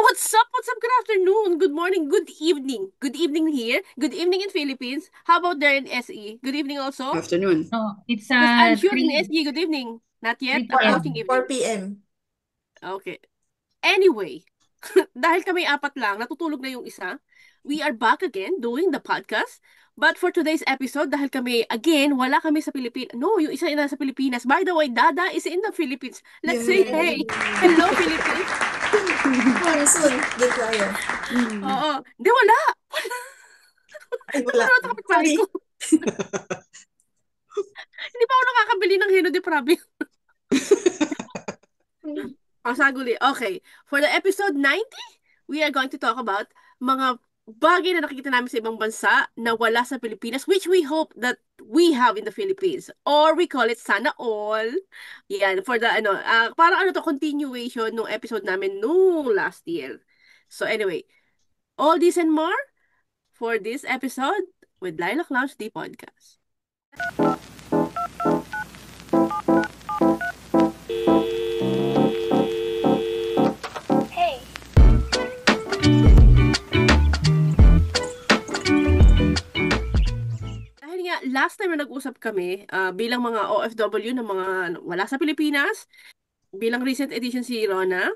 what's up? What's up? Good afternoon, good morning, good evening. Good evening here. Good evening in Philippines. How about there in SE? Good evening also? Afternoon. No, it's Because I'm sure in 3 SE, good evening. Not yet. 3 4 Good evening, p.m. after 4 evening. p.m. Okay. Anyway, dahil kami apat lang, natutulog na yung isa, we are back again doing the podcast. But for today's episode, dahil kami, again, wala kami sa Pilipinas. No, yung isa na sa Pilipinas. By the way, Dada is in the Philippines. Let's say hey. Yay! Hello, Philippines. Coming soon, the flyer. Oo. Di, wala. Ay, wala. Napanood sa kapitbahay ko. Sorry. Hindi pa ako nakakabili ng Heno de Prabi. Saguli. Okay. For the episode 90, we are going to talk about mga bagay na nakikita namin sa ibang bansa na wala sa Pilipinas, which we hope that we have in the Philippines. Or we call it Sana All. Yan, for the, parang ano to, continuation nung episode namin nung last year. So anyway, all this and more for this episode with Lilac Lounge, the podcast. Hey. Dahil nga, last time na nag-usap kami, bilang mga OFW na mga wala sa Pilipinas, bilang recent edition si Rona,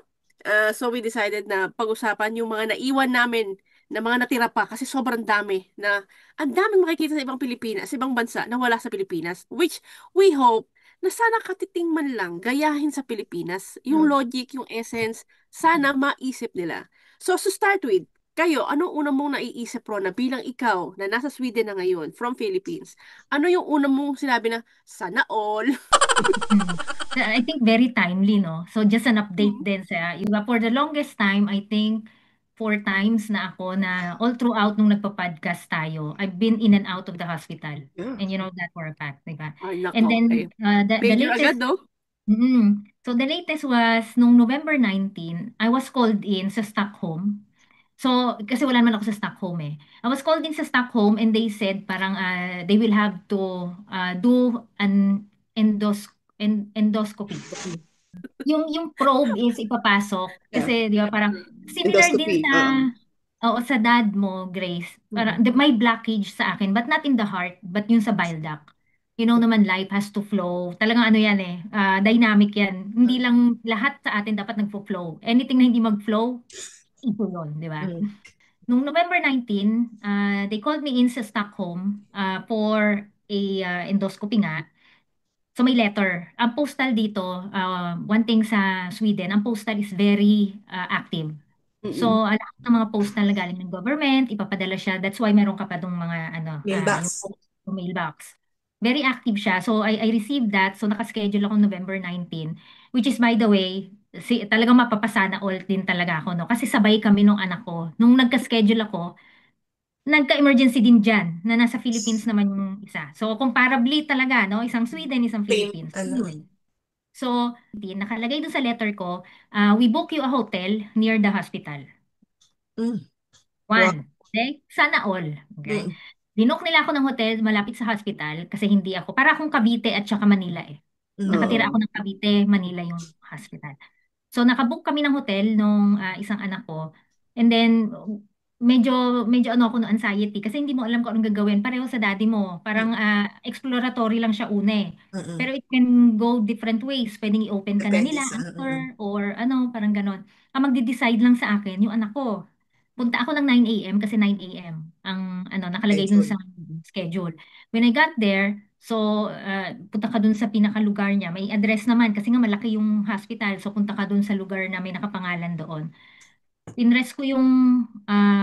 so we decided na pag-usapan yung mga naiwan namin na mga natira pa kasi sobrang dami na ang daming makikita sa ibang Pilipinas, sa ibang bansa na wala sa Pilipinas, which we hope na sana katiting man lang gayahin sa Pilipinas yung Mm. logic, yung essence, sana maisip nila. So to start with, kayo, anong unang mong naiisip, Rona, bilang ikaw na nasa Sweden na ngayon, from Philippines? Ano yung unang mong sinabi na, sana all? Mm. I think very timely, no? So just an update din sa iba. For the longest time, I think 4 times na ako na all throughout nung nagpa-podcast tayo, I've been in and out of the hospital. Yeah. And you know that for a fact, di ba? Ay, And nako, then eh. the Major agad, latest, no? so the latest was nung November 19, I was called in sa Stockholm. So, kasi wala naman ako sa Stockholm eh. I was called in sa Stockholm and they said parang they will have to do an endoscopy. Yung probe is ipapasok Yeah. kasi 'di ba parang similar din Endoscopy. sa oo, sa dad mo, Grace. Parang Mm. may blockage sa akin but not in the heart but yung sa bile duct. You know naman life has to flow. Talagang ano yan eh, dynamic yan. Hindi lang lahat sa atin dapat nagfo-flow. Anything na hindi mag-flow, ito yun, di ba? Mm. Nung November 19, they called me in sa Stockholm for a endoscopy nga. So may letter. Ang postal dito, one thing sa Sweden, ang postal is very active. Mm-mm. So, lahat ng mga postal na galing ng government, ipapadala siya. That's why meron ka pa dong mga ano, yung Mailbox. post, yung mailbox. Very active siya. So, I received that. So, nakaschedule ako November 19, which is by the way, talagang mapapasana all din talaga ako, no? Kasi sabay kami nung anak ko. Nung nagka-schedule ako, nagka-emergency din dyan, na nasa Philippines naman yung isa. So, comparably talaga, no? Isang Sweden, isang Plain, Philippines. ano. Anyway. So, nakalagay doon sa letter ko, we book you a hotel near the hospital. Mm. Wow. One. Okay? Sana all. Okay? Mm. Binook nila ako ng hotel malapit sa hospital kasi hindi ako, para akong Cavite at saka Manila eh. Mm. Nakatira ako ng Cavite, Manila yung hospital. So nakabook kami ng hotel nung isang anak ko. And then medyo medyo ano ako no anxiety kasi hindi mo alam kung anong gagawin. Pareho sa daddy mo. Parang exploratory lang siya una eh. Mm-mm. Pero it can go different ways. Pwedeng i-open ka na Depende nila sa, after or ano, parang ganon. Ang magde-decide lang sa akin yung anak ko. Punta ako ng 9 a.m. kasi 9 a.m. ang ano nakalagay dun schedule. sa schedule. When I got there, so punta ka dun sa pinakalugar niya. May address naman kasi nga malaki yung hospital. So punta ka dun sa lugar na may nakapangalan doon. Pinrest ko yung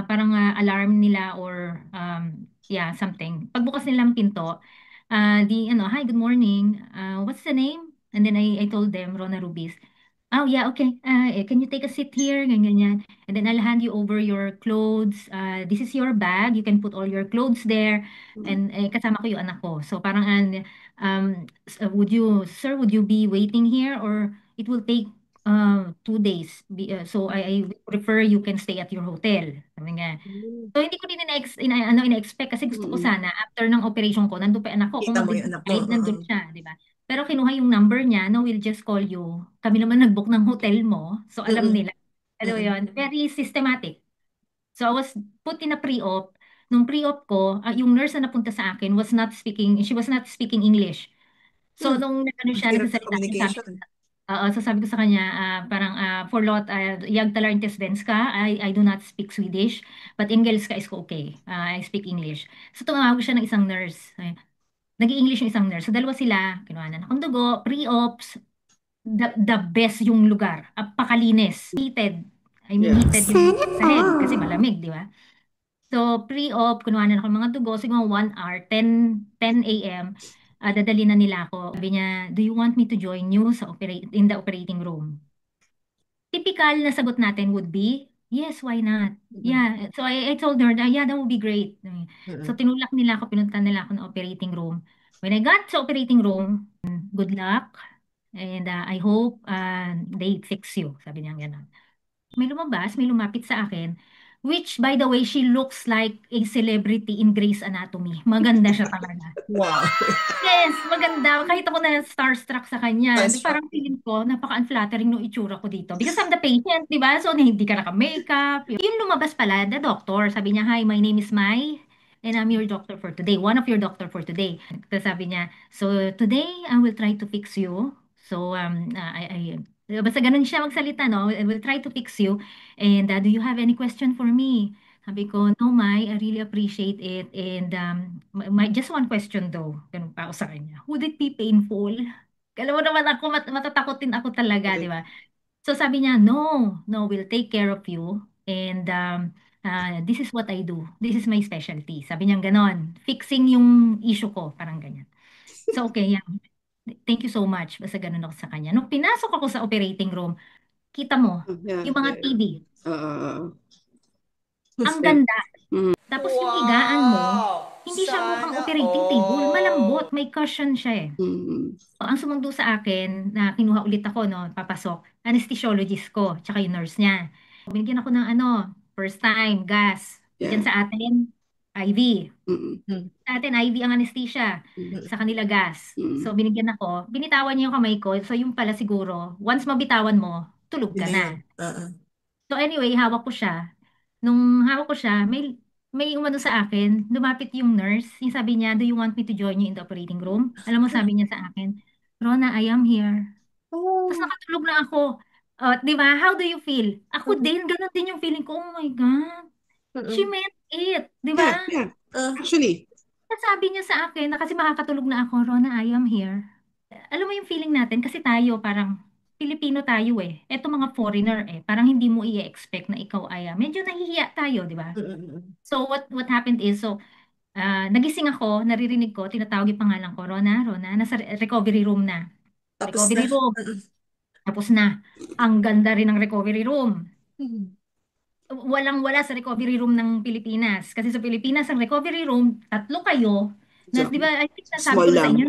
parang alarm nila or yeah, something. Pagbukas nilang pinto, di ano, hi, good morning. What's the name? And then I told them, Rona Rubis. Oh, yeah, okay. Can you take a seat here? Ganyan, ganyan. And then I'll hand you over your clothes. This is your bag. You can put all your clothes there. Mm. And kasama ko yung anak ko. So parang, would you be waiting here or it will take 2 days. So I prefer you can stay at your hotel. Sabi nga. Mm. So hindi ko din ina-expect kasi gusto ko Mm-mm. sana after ng operation ko, nandun pa yung anak ko, kung Kita mo yung anak mo. magde-decide, nandun siya, di ba? Pero kinuha yung number niya, no, we'll just call you. Kami naman nag-book ng hotel mo, so alam Mm-mm. nila. Alam mo yun, very systematic. So I was put in a pre-op. Nung pre-op ko, yung nurse na napunta sa akin she was not speaking English. So nung ano Ang siya, hirap sa nagsasalita siya, communication. so sabi ko sa kanya, parang, forlåt, jag talar inte svenska, I do not speak Swedish, but engelska is okay. I speak English. So tumawag siya ng isang nurse. Nag-i-English yung isang nurse. So dalawa sila, kinuha na akong dugo, pre-ops, the best yung lugar. Apakalinis. Heated. I mean, Yeah. heated yung sahig kasi malamig, di ba? So, pre-op, kunuha na ako ng mga dugo. Siguro 1 hour, 10 a.m., dadali na nila ako. Sabi niya, do you want me to join you in the operating room? Typical na sagot natin would be, yes, why not? Yeah. So, I told her, yeah, that would be great. So, tinulak nila ako, pinunta nila ako ng operating room. When I got sa operating room, good luck. And I hope they fix you. Sabi niya gano'n. May lumapit sa akin, which by the way, she looks like a celebrity in Grey's Anatomy. Maganda siya talaga. Wow. Yes, maganda. Kahit ako na starstruck sa kanya. Starstruck. Parang feeling ko, napaka-unflattering ng itsura ko dito. Because I'm the patient, di ba? So, hindi ka naka-makeup. Yung lumabas pala, the doctor, sabi niya, hi, my name is Mai, and I'm your doctor for today. One of your doctor for today. Tapos sabi niya, so today, I will try to fix you. So, basta ganun siya magsalita, no? I will try to fix you. And do you have any question for me? Sabi ko, no, Mai, I really appreciate it. And just one question though. Ganun pa ako sa kanya. Would it be painful? Alam mo naman ako, matatakotin ako talaga, di ba? So sabi niya, no, no, we'll take care of you. And this is what I do. This is my specialty. Sabi niya ganon. Fixing yung issue ko, parang ganyan. So okay, yeah. Thank you so much. Basta ganun ako sa kanya. Nung pinasok ako sa operating room, kita mo, Yeah. yung mga TV, ang Husband. ganda. Tapos yung higaan mo, hindi siya mukhang operating table. Malambot, may cushion siya eh. Ang sumundo sa akin, na kinuha ulit ako, no, papasok, anesthesiologist ko, tsaka yung nurse niya. Binigyan ako ng first time, gas. Diyan sa atin, IV. Sa atin, IV ang anesthesia. Sa kanila, gas. So, binigyan ako. Binitawan niya yung kamay ko. So, yung pala siguro, once mabitawan mo, tulog ka na. So, anyway, hawak ko siya. Nung hawak ko siya, may umano sa akin, lumapit yung nurse. Yung sabi niya, do you want me to join you in the operating room? Alam mo, sabi niya sa akin, Rona, I am here. Tapos nakatulog na ako. Di ba? How do you feel? Ako din, ganun din yung feeling ko. Oh my God. She meant it. Di ba? Yeah. Actually. Sabi niya sa akin, na kasi makakatulog na ako, Rona, I am here. Alam mo yung feeling natin, kasi tayo parang, Pilipino tayo eh. Eto mga foreigner eh. Parang hindi mo i-expect na ikaw ay, medyo nahihiya tayo, di ba? So what happened is, nagising ako, naririnig ko, tinatawag yung pangalan ko, Rona, nasa recovery room na. Tapos Recovery na. room. Tapos na. Ang ganda rin ng recovery room. Walang-wala sa recovery room ng Pilipinas. Kasi sa Pilipinas, ang recovery room, 3 kayo. Na, So, di ba, I think nasabi small ko na sa lang. inyo,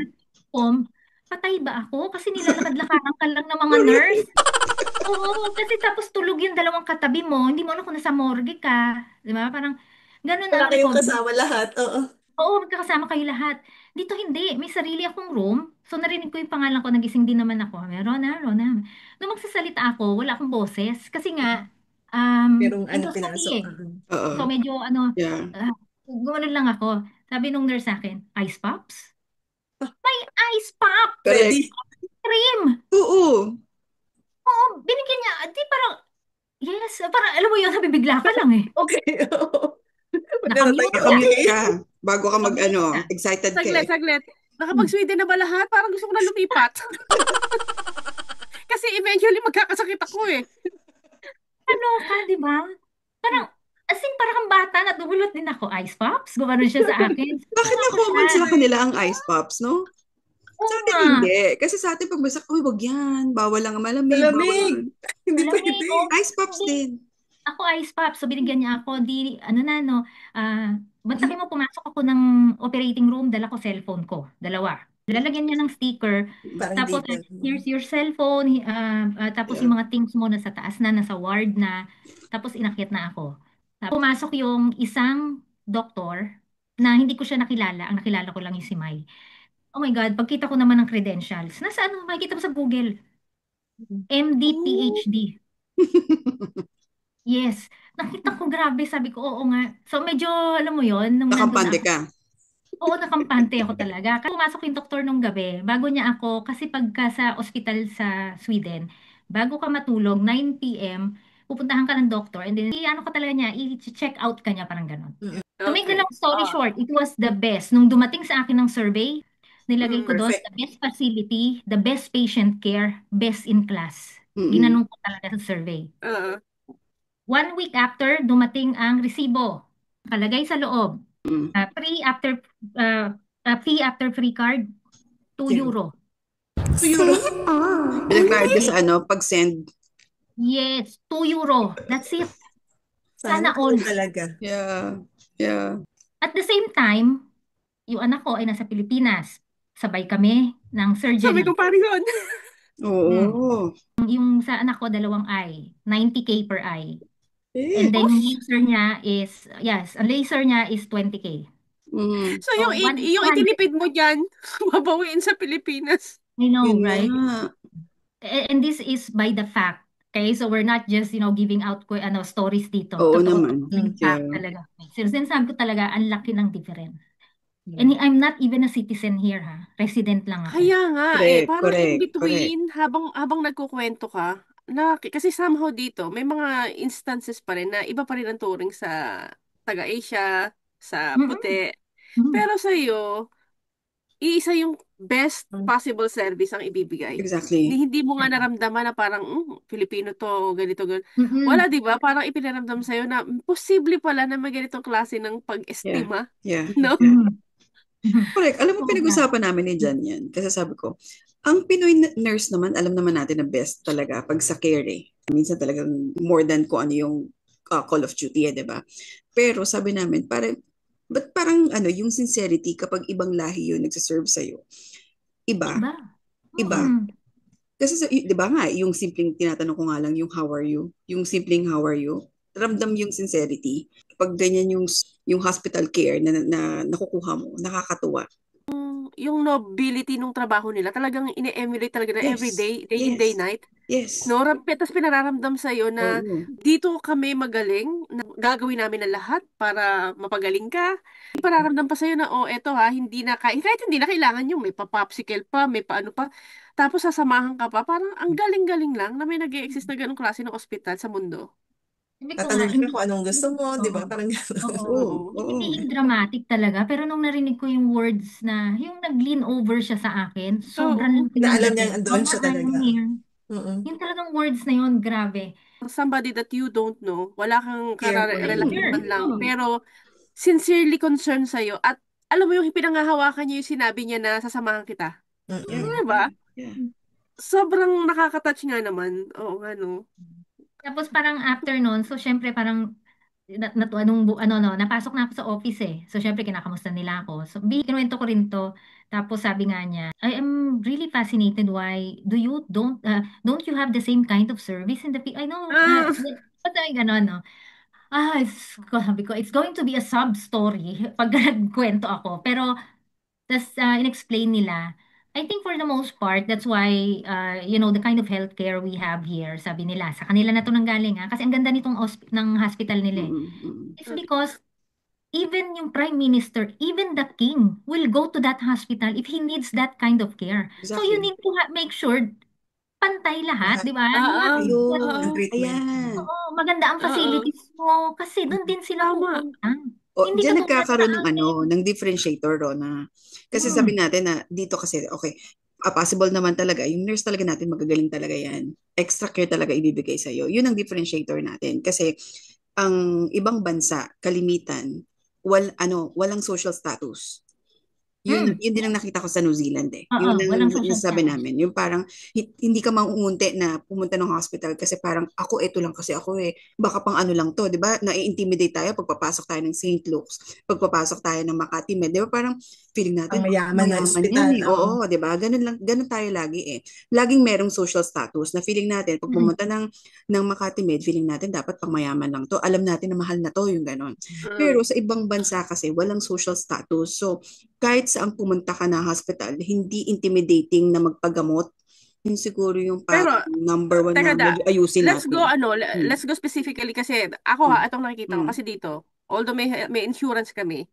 patay ba ako? Kasi nilalakad-lakaran ka lang ng mga nurse. Oo, kasi tapos tulog yung dalawang katabi mo, hindi mo alam kung nasa morgue ka. Di ba? Parang, ganun Wala ang kayong recovery. kasama lahat. Oo. Oo, magkakasama kayo lahat. Dito hindi, may sarili akong room. So narinig ko yung pangalan ko, nagising din naman ako. Rona. Nung magsasalita ako, wala akong boses. Kasi nga, Merong endoscopy pinasok. eh. So medyo Yeah. gumanon lang ako. Sabi nung nurse sa akin, ice pops? May ice pop! Ready? Cream! Oo. Oo, binigyan niya. Di parang, yes, parang alam mo yun, nabibigla ka lang eh. Okay. Nakamute Nakamute ka. ka. Bago ka excited ka eh. Saglit. Nakapag-Sweden na ba lahat? Parang gusto ko na lumipat. Kasi eventually magkakasakit ako eh. Ano ka, di ba? Parang, as in, parang kang bata, natulot din ako. Ice pops? Gumanon siya sa akin. Bakit na-common sa kanila ang ice pops, no? Oo Sa atin nga. hindi. Kasi sa atin pag basta, uy, wag yan. Bawal lang ang malamig. Malamig. Hindi Malamig, pwede. oh. Ice pops din. Ako ice pop, so binigyan niya ako, bantakin mo, pumasok ako ng operating room, dala ko cellphone ko, dalawa. Lalagyan niya ng sticker, Parang tapos detail. here's your cellphone, tapos Yeah. yung mga things mo nasa taas na, nasa ward na, tapos inakyat na ako. Tapos pumasok yung isang doktor na hindi ko siya nakilala, ang nakilala ko lang yung si Mai. Oh my God, pagkita ko naman ng credentials, makikita mo sa Google, MD, PhD. Yes. Nakita ko, grabe, sabi ko, oo nga. So medyo, alam mo yon nung nandun Nakampante ako, ka. oo, nakampante ako talaga. Kasi pumasok yung doktor nung gabi, bago niya ako, kasi pagka sa ospital sa Sweden, bago ka matulog, 9 p.m., pupuntahan ka ng doktor, and then, ano ka talaga niya, i-check out ka niya, parang ganon. To make the Okay. long story short, it was the best. Nung dumating sa akin ng survey, nilagay ko doon, Perfect. the best facility, the best patient care, best in class. Mm-mm. Ginanong ko talaga sa survey. Uh, 1 week after, dumating ang resibo. Nakalagay sa loob. Mm. Free after fee after free card, 2 Yeah. euro. 2 euro. Binagbayad ka sa pag-send. Yes, 2 euro. That's it. Sana Sana all. talaga. Yeah. Yeah. At the same time, yung anak ko ay nasa Pilipinas. Sabay kami ng sabi surgery. ko parang yun. Oo. Yung sa anak ko, 2 eye. 90K per eye. Eh. And then yung laser niya is, yes, ang laser niya is 20K. Mm. So So, yung 100. itinipid mo dyan, mabawiin sa Pilipinas. I know, Yun right? nga. And this is by the fact. Okay, so we're not just, giving out stories dito. Oo Totoo naman. yung fact Yeah. talaga. So, sinasabi ko talaga, ang laki ng difference. And I'm not even a citizen here, ha? Resident lang ako. Kaya nga Correct, parang in correct. between, habang nagkukwento ka, kasi somehow dito, may mga instances pa rin na iba pa rin ang turing sa taga-Asia, sa Mm-mm. puti. Mm-mm. Pero sa'yo, iisa yung best possible service ang ibibigay. Exactly. Hindi mo nga naramdaman na parang, Filipino to, ganito, ganito. Mm-mm. Wala, di ba? Parang ipinaramdam sa'yo na posible pala na may ganitong klase ng Yeah. pag-estima. Yeah. No? Mm. Correct. Alam mo, Oo nga. pinag-usapan namin ni Jan yan. Kasi sabi ko, ang Pinoy nurse naman, alam naman natin na best talaga pag sa care eh. Minsan talagang more than kung ano yung call of duty di ba? Pero sabi namin, ba't parang yung sincerity kapag ibang lahi yun nagsiserve sa'yo? Iba. Iba. Iba. Mm-mm. Kasi di ba nga, yung simpleng tinatanong ko nga lang, yung how are you? Yung simpleng how are you? Ramdam yung sincerity. Pag ganyan yung hospital care na nakukuha mo, nakakatuwa. Yung nobility ng trabaho nila, talagang ine-emulate talaga na Yes. everyday, day in, day night. Yes. No, tapos pinararamdam sa'yo na Oo. dito kami magaling, na gagawin namin ang lahat para mapagaling ka. Ipararamdam pa sa'yo na, eto ha, kahit hindi na kailangan yung may pa-popsicle pa, may paano pa. Tapos sasamahan ka pa, parang ang galing-galing lang na may nag-i-exist na ganong klase ng ospital sa mundo. Sabi ko nga, Tatanong ka hindi, kung anong gusto mo, di ba? oo. Parang gano'n. Oo. Oo. Hindi being dramatic talaga, pero nung narinig ko yung words na, yung nag-lean over siya sa akin, sobrang laki Na ng alam niyang difference. andun Mama, siya I'm talaga. here. Mm-mm. Yung talagang words na yun, grabe. Somebody that you don't know, wala kang Care for you. karelation Sure. man lang, Oo. pero sincerely concerned sa'yo. At alam mo yung pinangahawakan niya yung sinabi niya na sasamahan kita. Mm-mm. Diba? Yeah. Sobrang nakaka-touch nga naman. Oo nga, no? Tapos parang after nun, so syempre parang napasok na ako sa office eh. So syempre kinakamusta nila ako. So kinuwento ko rin to. Tapos sabi nga niya, I am really fascinated why don't you have the same kind of service in the I know gano'n, no? Sabi ko, it's going to be a sub story pag nagkwento ako. Pero tas in-explain nila. I think for the most part, that's why, the kind of healthcare we have here, sabi nila, sa kanila na to nanggaling ha. Kasi ang ganda nitong ng hospital nila eh. It's because even yung prime minister, even the king will go to that hospital if he needs that kind of care. So you Exactly. need to make sure pantay lahat, Lahat. di ba? Lahat Ayun. Ang treatment. Ayan. Oo, maganda ang facilities mo kasi doon din sila Tama. pupunta. O, Hindi diyan katulad nagkakaroon sa ng amin. ng differentiator, Rona. Kasi Mm. sabi natin na dito kasi, okay, possible naman talaga, yung nurse talaga natin magagaling talaga yan. Extra care talaga ibibigay sa'yo. Yun ang differentiator natin. Kasi ang ibang bansa, kalimitan, walang social status. Yun din ang nakita ko sa New Zealand eh. Oo, Yun ang walang social sabi status. namin. Yung parang hindi ka mangungunti na pumunta ng hospital kasi parang ako ito lang kasi ako eh. Baka pang ano lang to, 'di ba? Na-intimidate tayo pagpapasok tayo ng St. Luke's, pagpapasok tayo ng Makati Med, 'di ba? Parang feeling natin Ang mayaman na ospital. yan eh. Oo, 'di ba? Ganun tayo lagi eh. Laging merong social status na feeling natin pag pumunta ng Makati Med, feeling natin dapat pang mayaman lang to. Alam natin na mahal na to, yung ganon. Pero sa ibang bansa kasi walang social status. So kahit saan pumunta ka na hospital, hindi intimidating na magpagamot, Yun siguro yung Pero, parang number one teka na da, medyo ayusin let's go natin. let's go specifically kasi ako Mm. itong nakikita ko Mm. kasi dito, although may insurance kami,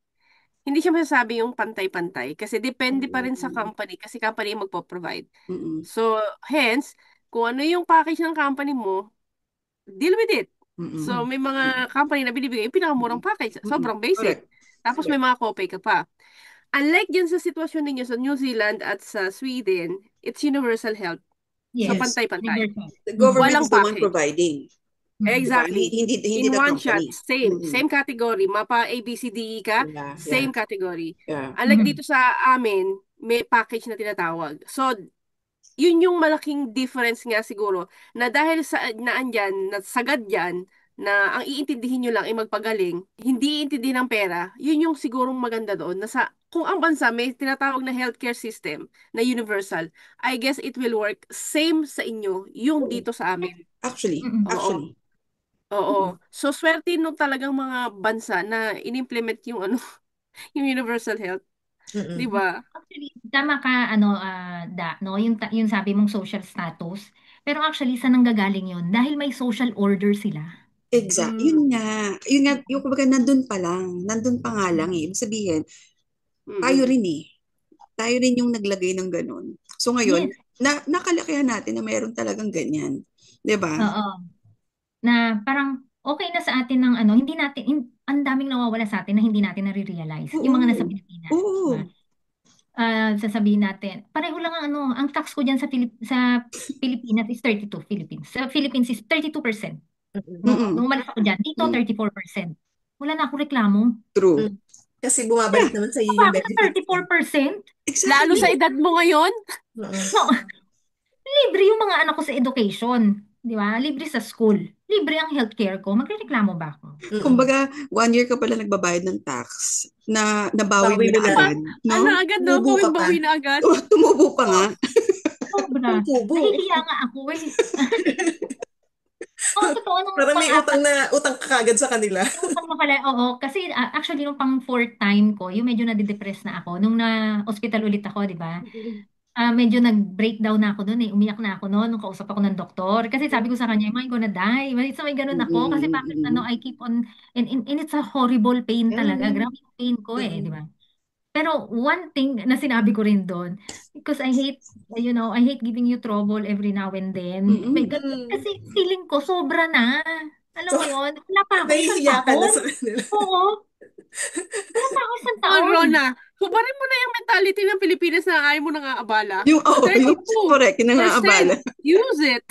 hindi siya masasabi yung pantay-pantay kasi depende pa rin sa company kasi company yung magpo-provide. Mm. So, hence, kung ano yung package ng company mo, deal with it. Mm. So, may mga company na binibigay yung pinakamurang package, sobrang basic. Correct. Tapos may mga copay ka pa. Unlike dyan sa sitwasyon ninyo sa New Zealand at sa Sweden, it's universal health. So, Yes. pantay-pantay. Universal. The government Walang is the one package. providing. Diba? Exactly. Hindi In the one shot, company. same category. Mapa A, B, C, D, E ka, Yeah, same category. Yeah. Unlike dito sa amin, may package na tinatawag. So, yun yung malaking difference nga siguro na dahil sa naandyan, na sagad yan, na ang iintindihin nyo lang ay magpagaling, hindi iintindihin ng pera, yun yung sigurong maganda doon. Na kung ang bansa may tinatawag na healthcare system na universal, I guess it will work same sa inyo, yung dito sa amin. Actually. Oo. Oo. So, swerte nung talagang mga bansa na inimplement yung yung universal health. Mm-mm. Di ba? Actually, tama ka, no, yung sabi mong social status. Pero actually, saan nanggagaling yun? Dahil may social order sila. Exact. Yun nga. Yung kumbaga nandun pa lang. Nandun pa nga lang eh. Ibig sabihin, tayo rin eh. Tayo rin yung naglagay ng ganun. So ngayon, Yes. nakalakihan natin na mayroon talagang ganyan. 'Di ba? Oo. Na parang okay na sa atin ng hindi natin, ang daming nawawala sa atin na hindi natin nare-realize. Yung mga nasa Pilipinas. Oo. Diba? Sasabihin natin, pareho lang ang tax ko dyan sa Pilipinas is 32, Philippines. Sa Philippines is 32%. Nung umalis ako dyan, dito 34%. Wala na akong reklamo. True. Kasi bumabalik naman sa iyo yung Bakit benefits. 34%? Exactly. Lalo sa edad mo ngayon, No, libre yung mga anak ko sa education. Di ba? Libre sa school. Libre ang healthcare ko. Magreklamo ba ako? Kumbaga, 1 year ka pala nagbabayad ng tax na nabawi Bawi mo mo na na. agad. No? agad no, Tumubo ka pa. bawi na agad. Tumubo pa nga. Sobra. Tubo. Nahihiya nga ako eh. Totoo nung Parang may utang ka kagad sa kanila. Utang na pala, oo. Kasi actually, nung pang fourth time ko, yung medyo nadidepress na ako. Nung na-hospital ulit ako, di ba? Medyo nag-breakdown na ako noon eh. Umiyak na ako noon nung kausap ako ng doktor. Kasi sabi ko sa kanya, am I gonna die? So may ganun ako. Kasi bakit I keep on, and it's a horrible pain talaga. Grabe yung pain ko eh, di ba? Pero one thing na sinabi ko rin doon, because I hate, I hate giving you trouble every now and then. Kasi feeling ko sobra na. Alam mo yun? Wala pa ako isang Nahihiya ka na taon. sa kanila. Oo. Wala pa ako isang Oh, taon. Rona, hubarin mo na yung mentality ng Pilipinas na ayaw mo nang aabala. Yung 32%. correct, yung nangaabala. Use it.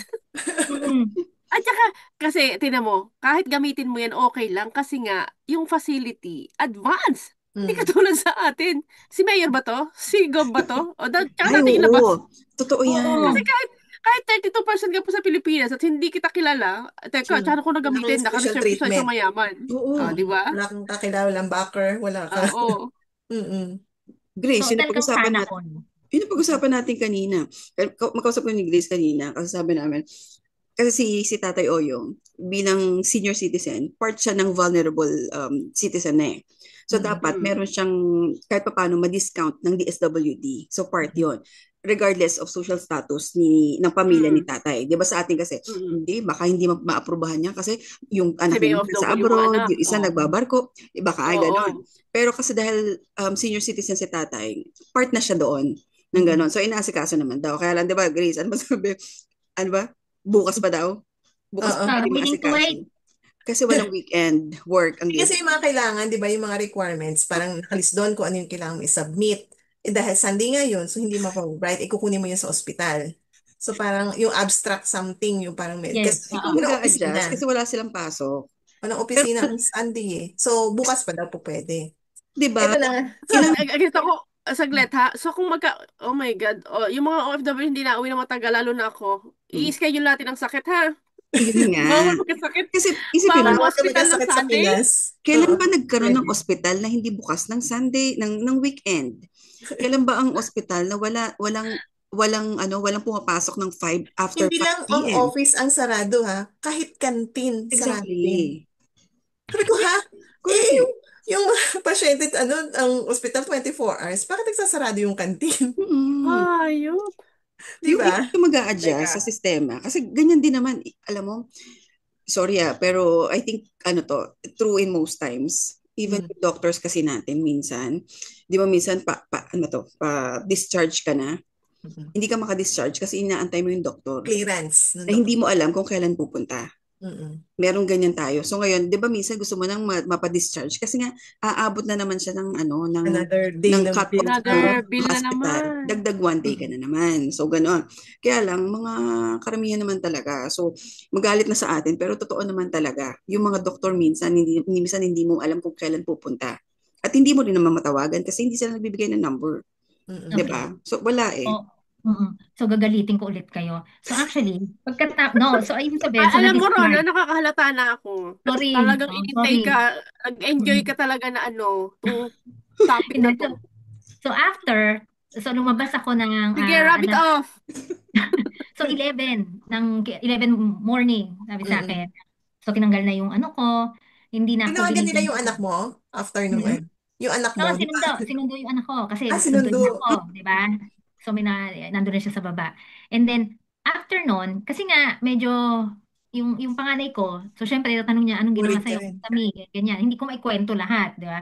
Mm. At saka, kasi, tinan mo, kahit gamitin mo yan, okay lang. Kasi nga, yung facility, advance. Hindi katulad sa atin. Si Mayor ba to? Si Gov ba to? O, tsaka natin ilabas. Oo. Totoo yan. Kasi kahit 32% ka po sa Pilipinas at hindi kita kilala, teka, tsaka ko na gamitin, Wala kang special naka-reserve sa isang treatment. mayaman. Oo. Di ba? Wala kang kakilalang backer. Wala ka. Oo. Grace, So, yun ang talagang pag-usapan sana natin. ko. Yun ang pag-usapan natin kanina. Makausap ko ni Grace kanina kasi sabi namin, kasi si Tatay Oyong, bilang senior citizen, part siya ng vulnerable citizen na eh. So, dapat meron siyang kahit paano ma-discount ng DSWD. So, part yon regardless of social status ng pamilya ni Tatay. Di ba sa atin kasi, baka hindi ma-aprobahan niya kasi yung anak niya sa abroad, yung isa nagbabarko, baka ay ganon. Pero kasi dahil senior citizen si Tatay, part na siya doon ng ganon. So, inaasikaso naman daw. Kaya lang, di ba, Grace, ano ba sabi? Ano ba? Bukas pa daw? Bukas pa rin maasikaso. Kasi walang weekend work. Kasi yung mga kailangan, di ba, yung mga requirements, parang nakalis doon kung ano yung kailangan mo i-submit. Dahil Sunday ngayon, so hindi mapag-write, ikukunin mo yun sa ospital. So parang yung abstract something, yung parang Yes. kasi walang opisina. Kasi wala silang pasok. Walang opisina ang Sunday eh. So bukas pa daw po pwede. Di ba? Ito na. Ganito ko, saglit ha. So kung oh my God, yung mga OFW hindi na uwi na matagal, lalo na ako, i-schedule natin ang sakit ha. Yun nga. Bawal magkasakit. Kasi isipin Bawal mo, hospital ng Sunday. Kailan ba nagkaroon ng ospital na hindi bukas ng Sunday, ng weekend? Kailan ba ang ospital na walang pumapasok ng 5 after 5 Hindi lang ang PM? office ang sarado ha, kahit canteen sarado din. Exactly. Sabi ko ha, yung mga pasyente, ang ospital 24 hours, bakit nagsasarado yung canteen? Ayun. Di Yung ba? ito mag-a-adjust sa Teka. sistema. Kasi ganyan din naman, alam mo, sorry pero I think, true in most times. Even Mm. with doctors kasi natin, minsan, di ba minsan, discharge ka na, Mhm. hindi ka maka-discharge kasi inaantay mo yung doktor Clearance ng na hindi doktor. mo alam kung kailan pupunta. Mm-mm. Merong ganyan tayo. So ngayon, 'di ba minsan gusto mo nang mapa-discharge kasi nga aabot na naman siya ng Another day ng ng cut off bill. Another ng bill na hospital. naman. Dagdag 1 day ka na naman. So ganoon. Kaya lang mga karamihan naman talaga. So magalit na sa atin pero totoo naman talaga. Yung mga doktor minsan hindi mo alam kung kailan pupunta. At hindi mo rin naman matawagan kasi hindi sila nagbibigay ng number, 'di Mm-mm. Okay. ba? So wala eh. So, so gagalitin ko ulit kayo. So actually, no, so ayun sabihin, so Alam mo, Rona, na-discharge. nakakahalata na ako. Sorry, Talagang inintay sorry. ka, nag-enjoy ka Mm. talaga na tong topic Hindi, na to. so after, so lumabas ako ng, Sige, wrap it off. so 11 morning, sabi sa Mm-mm. akin. So tinanggal na yung ano ko, hindi na ako Tinawagan nila binigyan yung anak mo after nung Hmm? yung anak Oo, mo, di ba? sinundo yung anak ko kasi sunduin niya Sinundo. ako, di ba? So nandun na siya sa baba. And then after nun, kasi nga medyo yung panganay ko, so syempre tatanong niya anong ginawa Worried ka sa'yo, rin. kami, ganyan. Hindi ko maikwento lahat, di ba?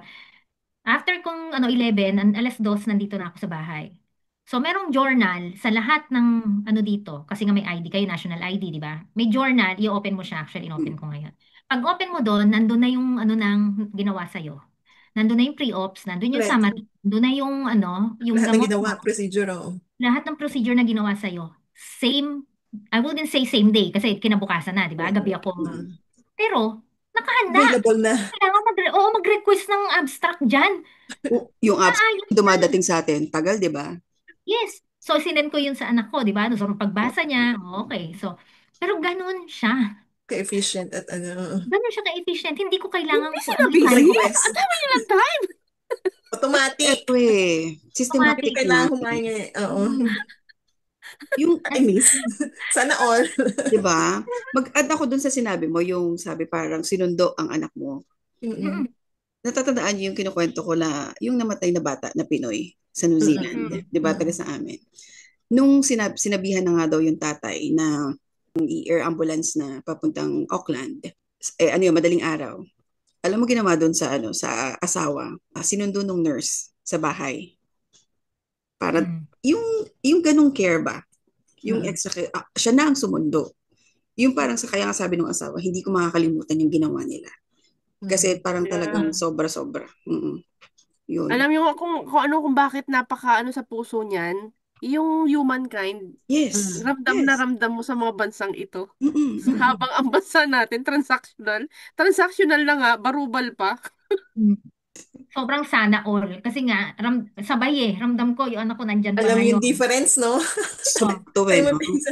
After kong 11, 2:00 nandito na ako sa bahay. So merong journal sa lahat ng dito, kasi nga may ID kayo, national ID, di ba? May journal, i-open mo siya, actually in-open ko ngayon. Pag open mo doon, nandun na yung nang ginawa sa'yo. Nandun na yung pre-ops, nandun yung Correct. summary, nandun na yung yung Lahat ng gamot ginawa, mo, procedure, oh. lahat ng procedure na ginawa sa'yo. Same, I wouldn't say same day, kasi kinabukasan na, di ba? Gabi ako. Mm. Pero, nakahanda. Available na. Kailangan mag-request ng abstract dyan. Yung apps Naayos na. dumadating sa atin, tagal, 'di ba? Yes. So, sinend ko yun sa anak ko, di ba? So, nung pagbasa niya, okay. So, pero ganun siya. Ka-efficient at Ganun siya ka-efficient. Hindi ko Hindi kailangan po sila ano busy. request. Ang dami nilang time. Automatic. Systematic Hindi kailangan na. humingi. Oo. Yung, Inis. Sana all. 'di ba? Mag-add ako dun sa sinabi mo, yung sabi parang sinundo ang anak mo. Mm-mm. Natatandaan niyo yung kinukwento ko na yung namatay na bata na Pinoy sa New Zealand, Mm-mm. 'di ba? Taga Mm-mm. sa amin. Nung sinabihan na nga daw yung tatay na i-air ambulance na papuntang Auckland, madaling araw. Alam mo ginawa doon sa asawa, sinundo nung nurse sa bahay para yung ganong care ba, yung Mm-mm. extra care, siya na ang sumundo. Yung parang kaya nga sabi ng asawa, hindi ko makakalimutan yung ginawa nila. Kasi parang Yeah. talagang sobra-sobra. Yun. Alam niyo kung bakit sa puso niyan, yung humankind, Yes. ramdam na Yes. ramdam mo sa mga bansang ito. Mm-mm. Habang ang bansa natin, transactional na nga, barubal pa. Sobrang sana all. Kasi nga, sabay ramdam ko, yung anak ko nandyan pa Alam yung ngayon. difference, no? Oh. Sakto Ay, no? mapinsa.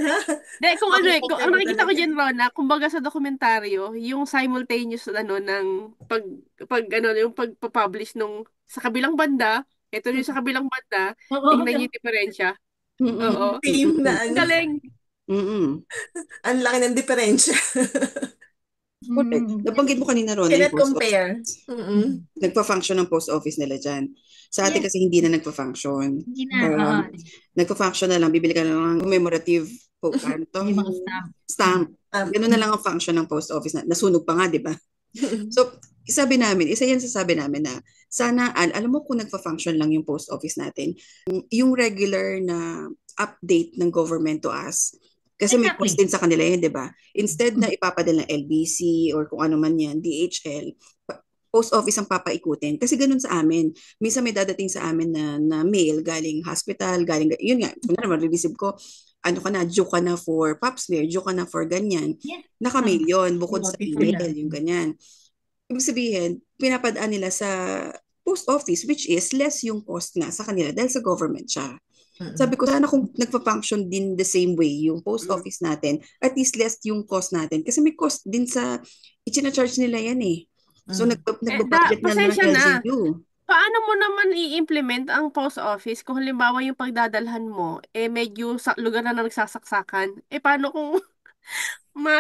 Dahil Okay, kung okay ang mo nakikita ko talaga. dyan, Rona, kumbaga sa dokumentaryo, yung simultaneous ng yung pagpapublish nung sa kabilang banda, ito yung sa kabilang banda, Oo, tingnan niyo yung diferensya. Mm-mm. Oo. Team na Ang galing. Mm-mm. ang laki ng diferensya. Correct. Nabanggit mo kanina ron yung Cannot post compare. Mm-mm. nagpa-function ng post office nila dyan. Sa atin Yes, kasi hindi na nagpa-function. hindi na. Oo. Nagpa-function na lang, bibili ka na lang ng commemorative Yung mga stamp. stamp. Ganun na lang ang function ng post office na nasunog pa nga, di ba? So, isa yan sa sabi namin na sana, alam mo kung nagpa-function lang yung post office natin, yung regular na update ng government to us, kasi may Exactly. cost din sa kanila yan, di ba? Instead na ipapadala ng LBC or kung ano man yan, DHL, post office ang papaikutin. Kasi ganun sa amin. Minsan may dadating sa amin na mail galing hospital, yun nga, kung naman, re-receive ko, ano ka na, due ka na for pap smear, due ka na for ganyan. Yes. Naka-mail yun, bukod sa Notify. email, yung ganyan. Ibig sabihin, pinapadaan nila sa post office, which is less yung cost nga sa kanila dahil sa government siya. Sabi ko, sana kung nagpa-function din the same way yung post office natin, at least less yung cost natin. Kasi may cost din sa, itinacharge nila yan eh. So, nagpa-budget na lang ng Pasensya na. LGU. Paano mo naman i-implement ang post office kung halimbawa yung pagdadalhan mo, medyo sa lugar na nagsasaksakan? Paano kung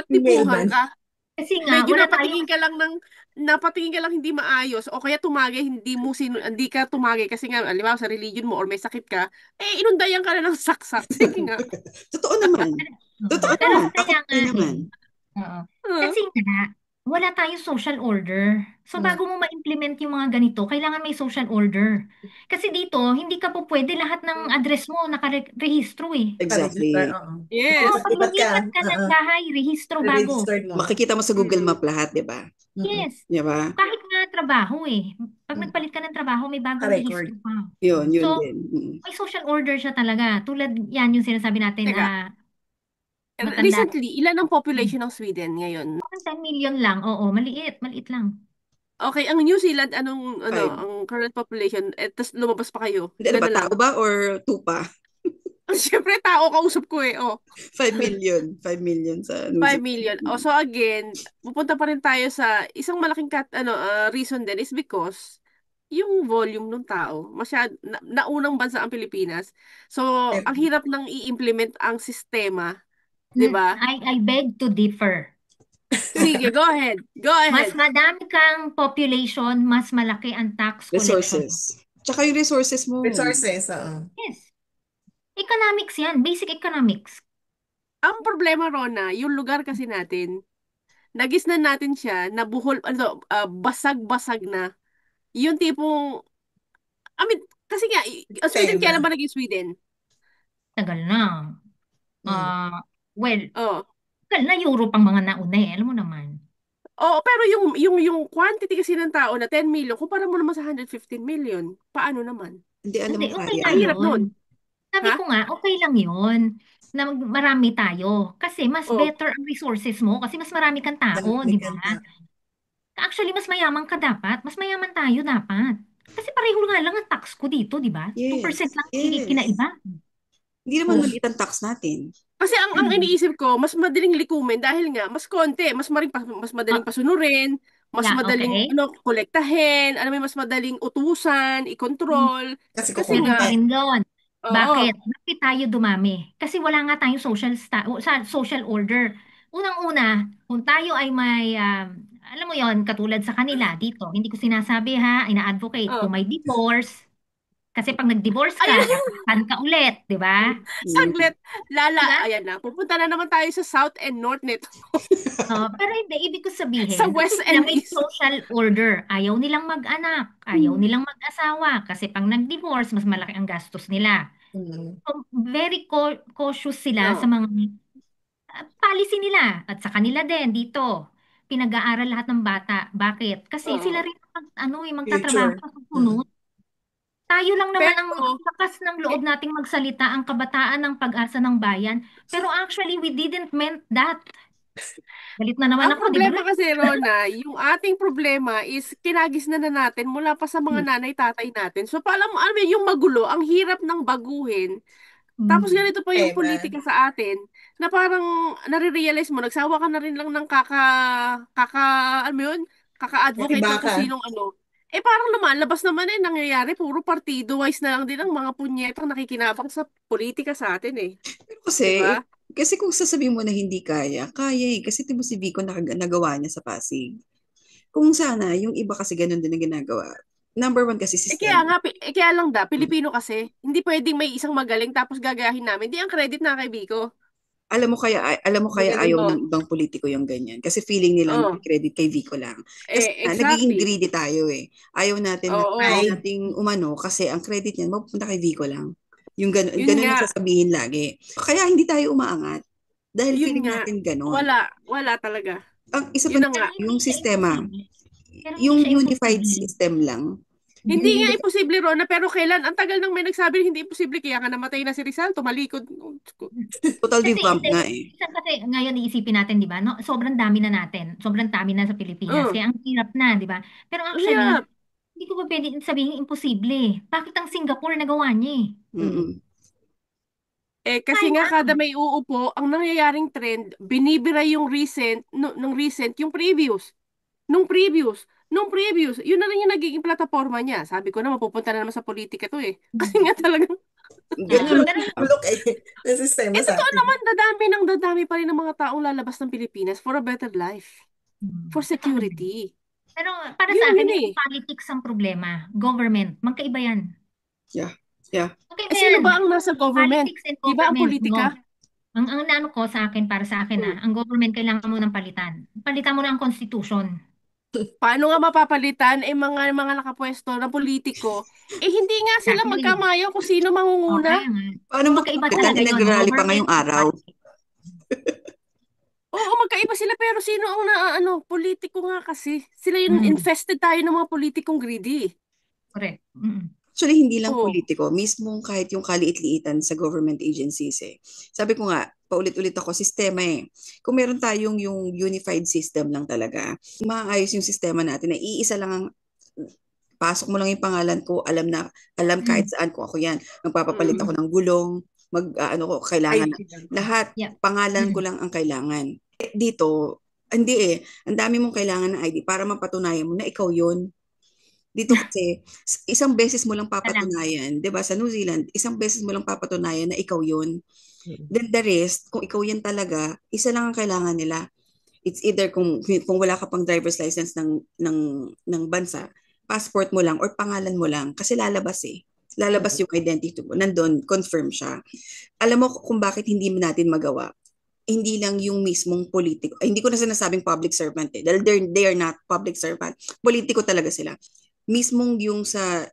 Email matipuhan ban. ka? Kasi nga, Medyo wala tayong, napatingin ka lang hindi maayos o kaya tumagay hindi ka tumagay kasi nga halimbawa sa religion mo or may sakit ka, inundayan ka na ng saksak. Sige nga. Totoo naman. Totoo pero naman. kaya nga Pakatay naman. Oo. Ah, Kasi nga, wala tayong social order. So, Mm. bago mo ma-implement yung mga ganito, kailangan may social order. Kasi dito, hindi ka po pwede lahat ng address mo nakarehistro eh. Pa-register, Exactly. oo. yes. Oo, pag Lipat ka, lumipat ka ng bahay, rehistro bago. registered mo. Makikita mo sa Google Mm. Map lahat, di ba? Mm-mm. Yes. Di ba? Kahit nga trabaho eh. Pag Mm. nagpalit ka ng trabaho, may bagong Ka-record. rehistro ka. Yun So, din. may social order siya talaga. Tulad yan yung sinasabi natin, Teka, matanda. recently, ilan ang population ng Sweden ngayon? Parang 10 million lang. Oo, maliit lang. Okay, ang New Zealand, Five. ang current population, tapos lumabas pa kayo. Hindi, ano Ilan ba? na lang? Tao ba or tupa? Siyempre, tao kausap ko eh. 5 million. 5 million sa New 5 Zealand. million. So again, pupunta pa rin tayo sa isang malaking reason din is because yung volume ng tao. Naunang bansa ang Pilipinas. So, ang hirap nang i-implement ang sistema, 'di ba? I beg to differ. Sige, go ahead. Go Mas ahead. madami kang population, mas malaki ang tax collection. Resources. Tsaka yung resources mo. Resources, oo. Yes. Economics yan. Basic economics. Ang problema, Rona, yung lugar kasi natin, nagisnan natin siya, basag-basag na. Yung tipong, I mean, kasi nga, Sweden, Tema. kailan ba naging Sweden? Tagal na. Mm. Well, Oh. tagal na Europe ang mga nauna eh. Alam mo naman. Oo, pero yung quantity kasi ng tao na 10 million, kumpara mo naman sa 115 million, paano naman? Hindi, alam mo Hindi, okay kaya. na Ang hirap yun. nun. Sabi Ha? ko nga, okay lang yun. Na marami tayo. Kasi mas Oh. better ang resources mo. Kasi mas marami kang tao, di ba? Dami ka. Actually, mas mayaman ka dapat. Mas mayaman tayo dapat. Kasi pareho nga lang ang tax ko dito, di ba? 2% Yes. lang Yes. kinaiba. Hindi naman maliit ang tax natin. Kasi ang iniisip ko, mas madaling likumin dahil nga mas konti, mas madaling pasunurin, mas Yeah, madaling okay. kolektahin, mas madaling utusan, i-control. Kasi Kasi Meron pa nga, kukunin. rin doon. oo. Bakit tayo dumami? Kasi wala nga tayong social order. Unang-una, kung tayo ay may, alam mo yon katulad sa kanila dito, hindi ko sinasabi ha, ina-advocate, Oh. kung may divorce, kasi pag nag-divorce ka, Ayun. nasaktan ka ulit, di ba? Saglit, Diba? ayan na, pupunta na naman tayo sa South and North nito. Pero hindi, ibig ko Sa sabihin, West kasi and sila may East. social order. Ayaw nilang mag-anak, ayaw nilang mag-asawa, kasi pag nag-divorce, mas malaki ang gastos nila. Mm. So, very cautious sila sa Oh. mga policy nila at sa kanila din dito. Pinag-aaral lahat ng bata. Bakit? Kasi sila Oo. rin magtatrabaho Future. sa susunod. Tayo lang naman ang Pero, lakas ng loob nating magsalita, ang kabataan ng pag-asa ng bayan. Pero actually, we didn't meant that. Galit na naman ang ako, di ba? problema kasi, Rona, yung ating problema is kinagis na natin mula pa sa mga nanay, tatay natin. So, alam mo yung magulo, ang hirap ng baguhin. Tapos Mm. ganito pa yung Tema. politika sa atin, na parang nare-realize mo, nagsawa ka na rin lang ng ano mo yun, kaka-advocate ng Nakibaka. kasinong ano. Parang labas naman nangyayari, puro partido-wise na lang din ang mga punyetang nakikinabang sa politika sa atin Pero Diba? kasi kung sasabihin mo na hindi kaya, kaya eh. Kasi di ba si Vico nagawa niya sa Pasig. Kung sana, yung iba kasi ganun din ang ginagawa. Number one kasi Kaya system. nga, kaya lang Pilipino kasi, hindi pwedeng may isang magaling tapos gagayahin namin. Di ang credit na kay Vico. Alam mo kaya Magaling ayaw mo. ng ibang politiko yung ganyan. Kasi feeling nila Oo. credit kay Vico lang. Kasi nagiging Exactly. greedy tayo eh. Ayaw natin Oo. nating umano kasi ang credit niyan mapupunta kay Vico lang. Yung ganun Yun ang nga. sasabihin lagi. Kaya hindi tayo umaangat. Dahil Yun feeling nga. natin ganun. Wala talaga. Ang isa Yun pa na nga. Pero yung hindi siya sistema, imposible. Pero hindi yung siya unified imposible. system lang. Hindi nga imposible, Rona, pero kailan? Ang tagal nang may nagsabi hindi imposible, kaya nga namatay na si Rizal, tumalikod. Total Kasi revamp hindi, nga eh. kasi ngayon iisipin natin, di ba? No? Sobrang dami na natin. Sobrang dami na sa Pilipinas. Oh, Kaya ang hirap na, di ba? Pero ang actually, hirap. hindi ko pa pwede sabihin imposible. Bakit ang Singapore nagawa niya eh? Mm-mm. Kasi nga Kaya. kada may uupo, ang nangyayaring trend, binibira yung recent, yung previous. Nung previous. Yun na lang yung nagiging plataforma niya. Sabi ko na, mapupunta na naman sa politika to Kasi nga talagang, Ganun Pero Bulok ng sistema sa totoo atin. naman, dadami pa rin ng mga taong lalabas ng Pilipinas for a better life. for Hmm. security. Pero para Yun sa akin, yun hindi eh. politics ang problema. Government. Magkaiba yan. Yeah. Yeah. Magkaiba Sino yan. ba ang nasa government? Politics and Di ba ang government, politika? no? Ang naano ko sa akin, para sa akin Hmm. ang government kailangan mo ng palitan. Palitan mo na ang constitution. Paano nga mapapalitan mga nakapwesto na politiko? Hindi nga sila Exactly. magkamayaw kung sino O, mangunguna. kaya nga. Paano So, magkaiba magpapagitan? talaga yun. Nagrarally pa Government ngayong and araw. politics. Oo, magkaiba sila pero sino ang politiko nga kasi. Sila yung Mm, infested tayo ng mga politikong greedy. correct. Mm. Actually, hindi lang Oo. politiko, mismo kahit yung kaliit-liitan sa government agencies eh. Sabi ko nga, paulit-ulit ako, sistema eh. Kung meron tayong yung unified system lang talaga, maayos yung sistema natin na iisa lang ang pasok mo lang yung pangalan ko, alam kahit Mm. saan ko ako yan. Magpapapalit Mm. ako ng gulong, ko, kailangan ID lang. lahat, Yeah. pangalan ko Mm. lang ang kailangan. Dito, hindi eh. Ang dami mong kailangan ng ID para mapatunayan mo na ikaw yun. Dito kasi, isang beses mo lang Alam. papatunayan, 'di ba? Sa New Zealand, isang beses mo lang papatunayan na ikaw 'yun. Then the rest, kung ikaw 'yan talaga, isa lang ang kailangan nila. It's either kung wala ka pang driver's license ng bansa, passport mo lang or pangalan mo lang kasi lalabas eh. Lalabas yung identity mo. Nandun, confirm siya. Alam mo kung bakit hindi natin magawa? Hindi lang yung mismong politiko. Hindi ko na sinasabing public servant eh. Dahil they are not public servant. Politiko talaga sila. Mismong yung sa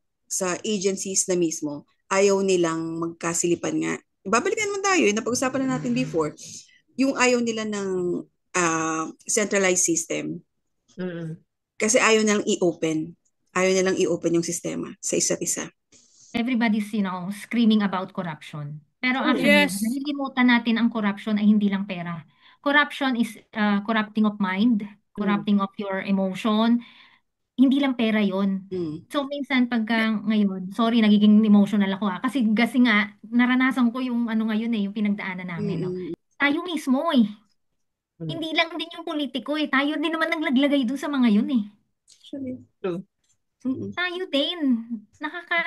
agencies na mismo, ayaw nilang magkasilipan nga. Babalikan naman tayo, napag-usapan na natin before, yung ayaw nila ng centralized system. Mm. Kasi ayaw nilang i-open. Ayaw nilang i-open yung sistema sa isa't isa. Everybody's, screaming about corruption. Pero actually, Yes. nalilimutan natin ang corruption ay hindi lang pera. Corruption is corrupting of mind, corrupting of your emotion. Hindi lang pera yon. Mm. So, minsan pagka ngayon, sorry, nagiging emotional ako kasi nga, naranasan ko yung ngayon yung pinagdaanan namin, no? Mm. Tayo mismo eh. Mm. Hindi lang din yung politiko eh. Tayo din naman naglagay dun sa mga yun eh. Actually. True. Mm-mm. Tayo din. Nakaka...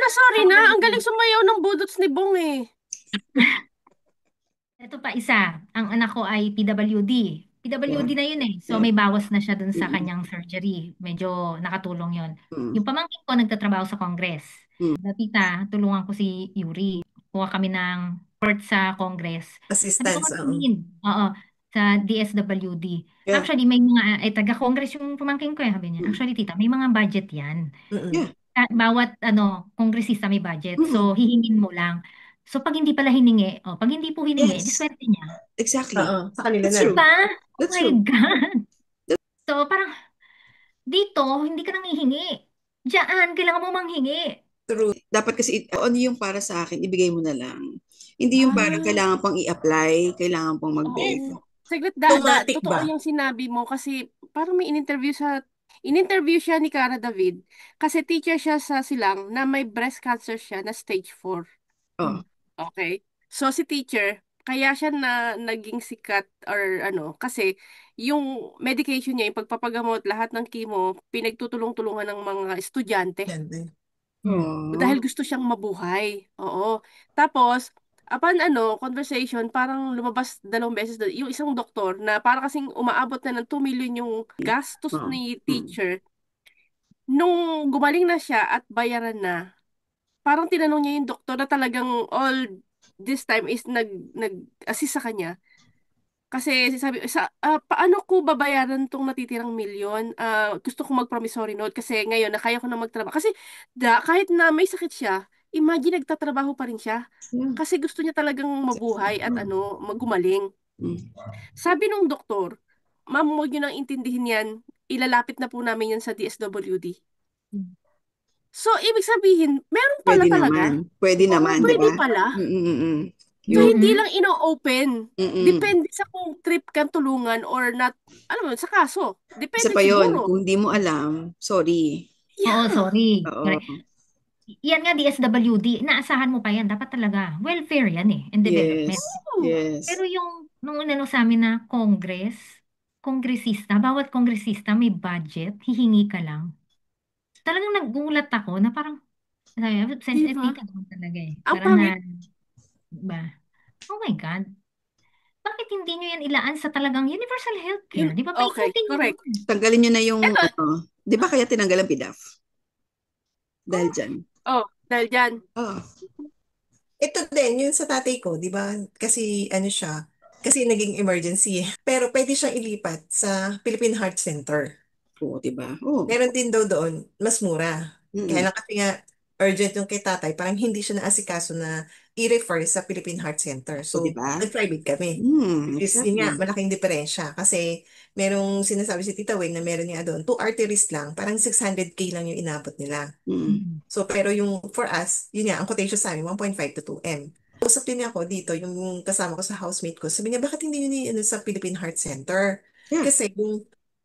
Sorry na, ang galing sumayaw ng budots ni Bong eh. Ito pa isa, ang anak ko ay PWD. PWD Yeah. na yun eh. So Yeah. may bawas na siya dun sa Mm-mm. kanyang surgery. Medyo nakatulong yun. Mm. Yung pamangkin ko nagtatrabaho sa Congress. Mm. Tita, tulungan ko si Yuri. Kuha kami ng report sa Congress. Sabi ko Assistance. magtingin. Oo. Sa DSWD. Yeah. Actually, may mga, taga-Congress yung pamangkin ko sabi niya. Mm. Actually, tita, may mga budget yan. Mm-mm. Yeah. Bawat, kongresista may budget. Mm-mm. So, hihingin mo lang. So, pag hindi pala hiningi, pag hindi po hiningi, Yes. diswerte niya. Exactly. Oo, sa kanila That's na. true. Diba? Oh That's my true. God. So, parang, dito, hindi ka nang hihingi. Diyan, kailangan mo manghingi. True. Dapat kasi ano yung para sa akin, ibigay mo na lang. Hindi yung parang kailangan pang i-apply, kailangan pang mag-beg. Oo. Saglit, Automatic totoo ba? yung sinabi mo kasi parang may in-interview siya ni Cara David kasi teacher siya sa Silang na may breast cancer siya na stage 4. Oh. Okay? So si teacher, kaya siya naging sikat or kasi yung medication niya, yung pagpapagamot, lahat ng chemo, pinagtutulong-tulungan ng mga estudyante. Yan din. Oh. Dahil gusto siyang mabuhay. Oo. Tapos, upon conversation, parang lumabas 2 beses yung isang doktor na para kasing umaabot na ng 2 million yung gastos Oh. ni teacher. Nung gumaling na siya at bayaran na, parang tinanong niya yung doktor na talagang all this time is nag-assist sa kanya. Kasi sabi, paano ko babayaran tong natitirang milyon? Gusto ko mag-promissory note kasi ngayon na kaya ko na magtrabaho. Kasi kahit na may sakit siya, imagine nagtatrabaho pa rin siya. Yeah. Kasi gusto niya talagang mabuhay at magumaling. Mm. Sabi nung doktor, ma'am, huwag niyo nang intindihin yan. Ilalapit na po namin yan sa DSWD. So, ibig sabihin, meron pala Pwede talaga. naman. Pwede naman, di Pwede ba? pala. Mm-mm. So, Yung, hindi lang ino-open. mm-mm. Depende sa kung trip kang tulungan or not. Alam mo, sa kaso. Isa Depende pa yun, siguro. kung di mo alam, sorry. Oo, Yeah. sorry. Oo. Correct. Yan nga, DSWD, inaasahan mo pa yan. Dapat talaga, welfare yan eh, and development. Yes. Oh. Yes. Pero yung, nung sa amin na kongresista, bawat kongresista may budget, hihingi ka lang. Talagang nagulat ako na parang, sensitive Diba? ka naman talaga eh. Ang Parang pangit. diba? Oh my God. bakit hindi nyo yan ilaan sa talagang universal healthcare? Di ba? Okay, Paikutin nyo correct. yun. Tanggalin nyo na yung, Eto, di ba kaya tinanggal ang PDAF? Dahil dyan. dahil dyan. Oh, Ito din, yun sa tatay ko, di ba? Kasi ano siya, kasi naging emergency. Pero pwede siyang ilipat sa Philippine Heart Center. oo, di ba? Oh. Meron din daw doon, mas mura. Kaya Mm. lang kasi nga, urgent yung kay tatay, parang hindi siya naasikaso na i-refer sa Philippine Heart Center. O, di So, ba? nag-private kami. Which is, yun nga, Exactly. malaking diferensya. Kasi, merong sinasabi si Tita Wing na meron niya doon, 2 arteries lang, parang 600K lang yung inabot nila. Mm. So, pero yung for us, yun nga, ang quotation sa amin, 1.5 to 2M. Usap din ako dito, yung kasama ko sa housemate ko. Sabi niya, bakit hindi yun ano, sa Philippine Heart Center? Yeah. Kasi yung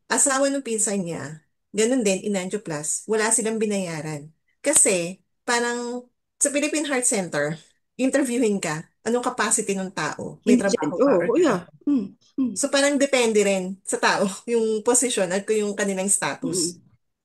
asawa ng pinsan niya, ganun din, inangioplas, wala silang binayaran. Kasi, parang sa Philippine Heart Center, interviewin ka, anong capacity ng tao? May Indigent. trabaho ba Oh, or oh, yeah. Mm. Mm. so parang depende rin sa tao yung posisyon at yung kanilang status. Mm.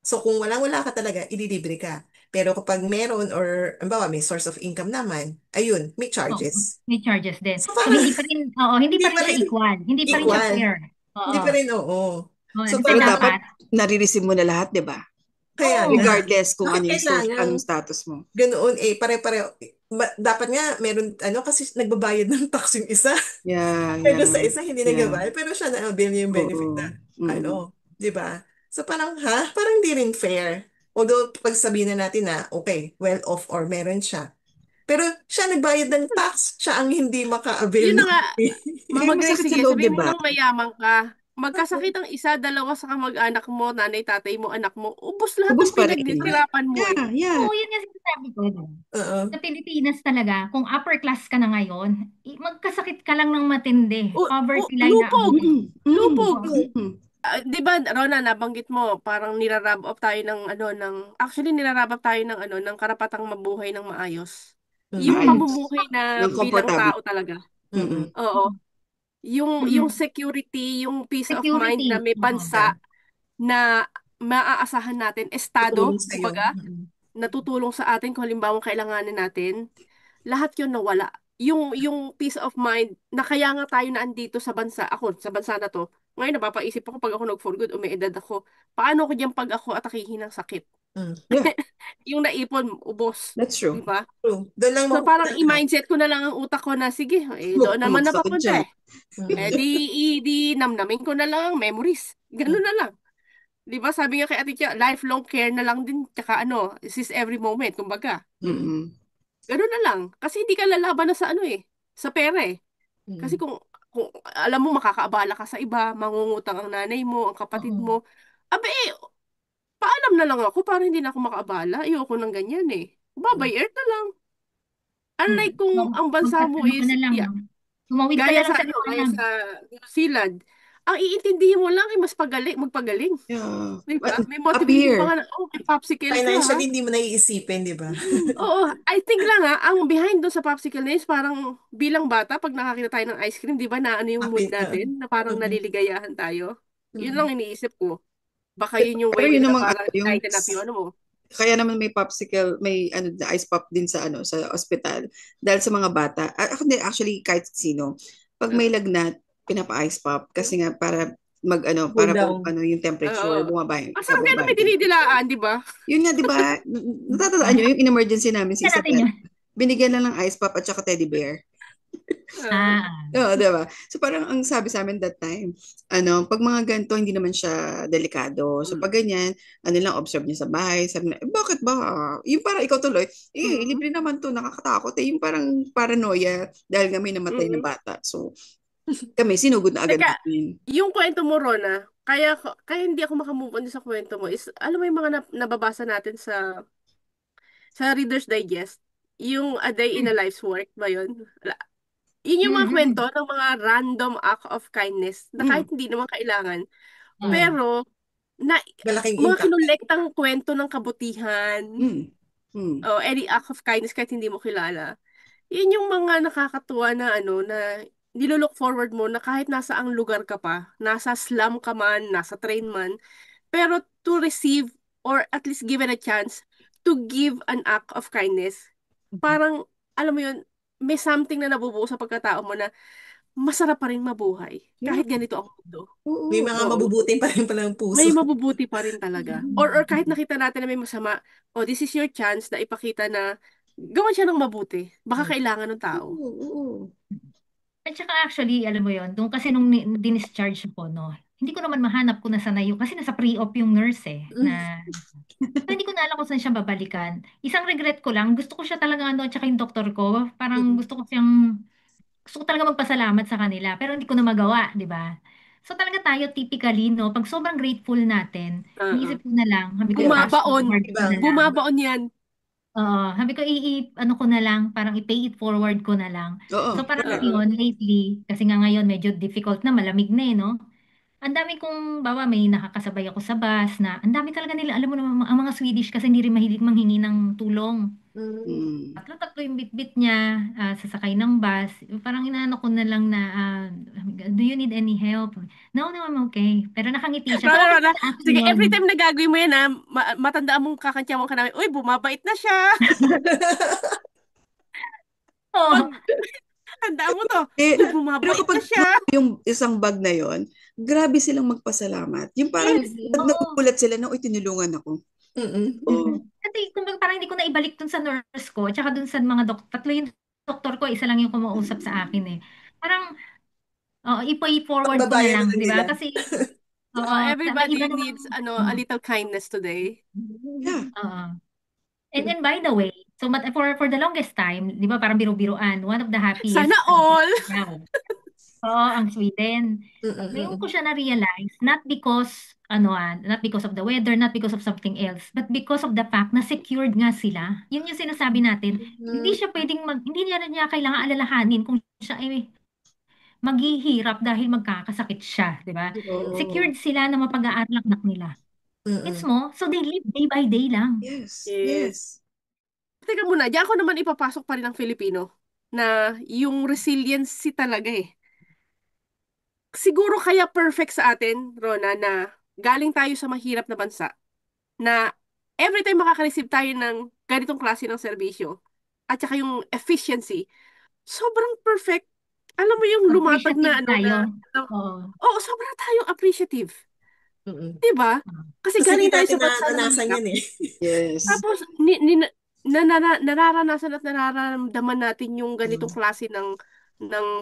So kung walang-wala ka talaga, ililibre ka. Pero kapag meron or halimbawa may source of income naman, ayun, may Oo, charges. may charges din. So So, parang hindi pa rin, hindi hindi pa pa rin siya rin equal. Hindi pa rin siya equal. fair. Hindi Oo. pa rin, oo. So Kasi Pero parang dapat dapat, nare-receive mo na lahat, di ba? kaya oo. nga, Regardless kung bakit ano yung source, kailangan anong status mo. ganoon pare-pareho. Dapat nga meron kasi nagbabayad ng tax yung isa. Yeah, Pero yeah, sa isa hindi yeah. nagbabayad, pero siya na-avail niya yung benefit na Oo. Mm. di ba? So parang parang di rin fair. Although pag sabihin na natin na okay, well off or meron siya. Pero siya nagbayad ng tax, siya ang hindi maka-avail Yun na ng nga, Kaya Mama Grace, masakit sa sige, loob, di sabihin mo ba? nung mayaman ka. Magkasakit ang isa, dalawa sa kamag-anak mo, nanay, tatay mo, anak mo. Ubus lahat Ubus ng pa rin. pinaghirapan mo eh. Yeah, yeah. Oo, yun nga sinasabi ko. Oo. Sa Pilipinas talaga, kung upper class ka na ngayon, magkasakit ka lang ng matindi. Poverty line na Lupog! abot. Mm, mm, Lupog! mm. 'Di ba, Rona, nabanggit mo, parang nirarab up tayo actually nirarab up tayo ng karapatang mabuhay ng maayos. Yung Mm. Right. pamumuhay na Ng bilang komportable. tao talaga. Mm-mm. Oo. Yung Mm. security, yung peace of mind na Security. may Oo. bansa na maaasahan natin, estado, Tutulong sa'yo. kumbaga, natutulong sa atin kung halimbawa kailanganin natin, lahat yun nawala. Yung peace of mind na kaya nga tayo na andito sa bansa, ako, sa bansa na to, ngayon napapaisip ako pag ako nag-for good, umeedad ako, paano ko diyan pag ako atakihin ng sakit? Mm. Yeah, Yung naipon, ubos. that's Di true. ba? True. Doon lang So parang mapupunta lahat. i-mindset ko na lang ang utak ko na, sige, doon naman Bumagsak ka napapunta dyan. eh. Di namnamin ko na lang ang memories. Ganun na lang. Di ba? Sabi nga kay Ate Tia, lifelong care na lang din. Tsaka this is every moment. Kumbaga, Mm-mm. ganun na lang. Kasi hindi ka lalaban na sa sa pera eh. Kasi kung alam mo makakaabala ka sa iba, mangungutang ang nanay mo, ang kapatid Oo. mo, abe, paalam na lang ako para hindi na ako makaabala. Ayoko ng ganyan eh. Babay earth na lang. Mm. Unlike kung ang bansa mo Ano ka is, na lang, yeah, no? Tumawid ka gaya na lang sa sa gaya liwanag. sa New Zealand, ang iintindihin mo lang ay mas magpagaling. Yeah. Di ba? But May up motivation pa here, nga na, may popsicle ka ha. Financially, hindi mo naiisipin, di ba? Oo, I think lang ang behind doon sa popsicle na is parang bilang bata, pag nakakita tayo ng ice cream, di ba na ano yung mood Happy. natin? Na parang naliligayahan tayo. Yun lang iniisip ko. Baka yun yung pero way yun nila na namang parang yung lighten up yung ano mo. kaya naman may popsicle, may ice pop din sa sa ospital dahil sa mga bata. Ako din actually kahit sino, pag may lagnat, pinapa-ice pop kasi nga para Cool para down. yung temperature Oo. bumaba yung Masarap kaya na may kababa. dinidilaan, di ba? Yun nga, di ba? Natatandaan nyo yung in-emergency namin si Tingnan natin Isabel. yun. Binigyan lang ng ice pop at saka teddy bear. Oo. Oo, di ba? So parang ang sabi sa amin that time, pag mga ganito, hindi naman siya delikado. So pag ganyan, lang, observe niya sa bahay. Sabi na, bakit ba? Yung parang ikaw tuloy, libre naman to, nakakatakot. Yung parang paranoia dahil nga may namatay na bata. So kami, sinugod na agad Teka, namin. yung kwento mo, Rona, kaya hindi ako makamove on sa kwento mo is, alam mo yung mga nababasa natin sa Reader's Digest, yung A Day in a Life's Work ba yun? Yun yung mga kwento Mm-hmm. ng mga random act of kindness na Mm. kahit hindi naman kailangan. Mm. Pero, na, Malaking mga impact. kinulektang kwento ng kabutihan, Mm. Mm. o any act of kindness kahit hindi mo kilala. Yun yung mga nakakatuwa na na nilolook forward mo na kahit nasa ang lugar ka pa, nasa slum ka man, nasa train man, pero to receive or at least given a chance to give an act of kindness, parang, alam mo yun, may something na nabubuo sa pagkatao mo na masarap pa rin mabuhay. Yeah. Kahit ganito ang mundo. Oo. May mga Oo. mabubuting pa rin palang May puso. mabubuti pa rin talaga. Or kahit nakita natin na may masama, this is your chance na ipakita na gawan siya ng mabuti. Baka kailangan ng tao. Oo. At saka actually, alam mo yon, doon kasi nung dinischarge ako, no, hindi ko naman mahanap kung nasa na yung, kasi nasa pre-op yung nurse na so, hindi ko na alam kung saan siya babalikan. Isang regret ko lang, gusto ko siya talaga at saka yung doktor ko, parang gusto ko talaga magpasalamat sa kanila, pero hindi ko na magawa, di ba? So talaga tayo typically, no, pag sobrang grateful natin, iniisip ko na lang, sabi ko, i-fast Bumabaon. forward ko na lang. Bumabaon yan. Oo, sabi ko, ano ko na lang, parang i-pay it forward ko na lang. Oo. So parang Oo. ngayon, lately, kasi nga ngayon medyo difficult na, malamig na no? Ang dami kong, bawa may nakakasabay ako sa bus na, ang dami talaga nila, alam mo naman, ang mga Swedish kasi hindi rin mahilig manghingi ng tulong. Tatlo-tatlo yung bit-bit niya, sasakay ng bus. Parang inaano ko na lang na, do you need any help? No, I'm okay. Pero nakangiti siya. So, okay Rona, sa akin sige, yun. every time na gagawin mo yan, matandaan mong kakantyawan ka namin, uy, bumabait na siya. Oo. Tandaan mo to. Eh, Uy, pero bumabait na kapag siya. yung isang bag na yon, grabe silang magpasalamat. Yung parang Yes, oo. nagugulat sila na, uy, tinulungan ako. Oo. Kasi kumbaga parang hindi ko na ibalik dun sa nurse ko, tsaka dun sa mga tatlo yung doktor ko, isa lang yung kumausap sa akin Parang, i-pay forward ko na Pagbabayan lang, na di ba? nila. Kasi, may Everybody iba needs namang, a little kindness today. Yeah. And by the way, so for the longest time, di ba parang biro-biroan, one of the happiest Sana all. now. Oo, ang Sweden. Ngayon ko siya na-realize, not because, not because of the weather, not because of something else, but because of the fact na secured nga sila. Yun yung sinasabi natin. Hindi siya pwedeng hindi niya kailangan alalahanin kung siya ay maghihirap dahil magkakasakit siya, di ba? Secured sila na mapag-aaral ang anak nila. Gets mo? So they live day by day lang. Yes. Yes. Teka muna, diyan ko naman ipapasok pa rin ang Filipino na yung resiliency talaga Siguro kaya perfect sa atin, Rona, na galing tayo sa mahirap na bansa, na every time makaka-receive tayo ng ganitong klase ng serbisyo, at saka yung efficiency, sobrang perfect. Alam mo yung lumatag Appreciative na tayo. Oo, sobrang tayong appreciative. Diba? Kasi Kasi hindi galing tayo natin sa bansa na naranasan mahirap. yan Yes. Tapos, nararanasan at nararamdaman natin yung ganitong klase ng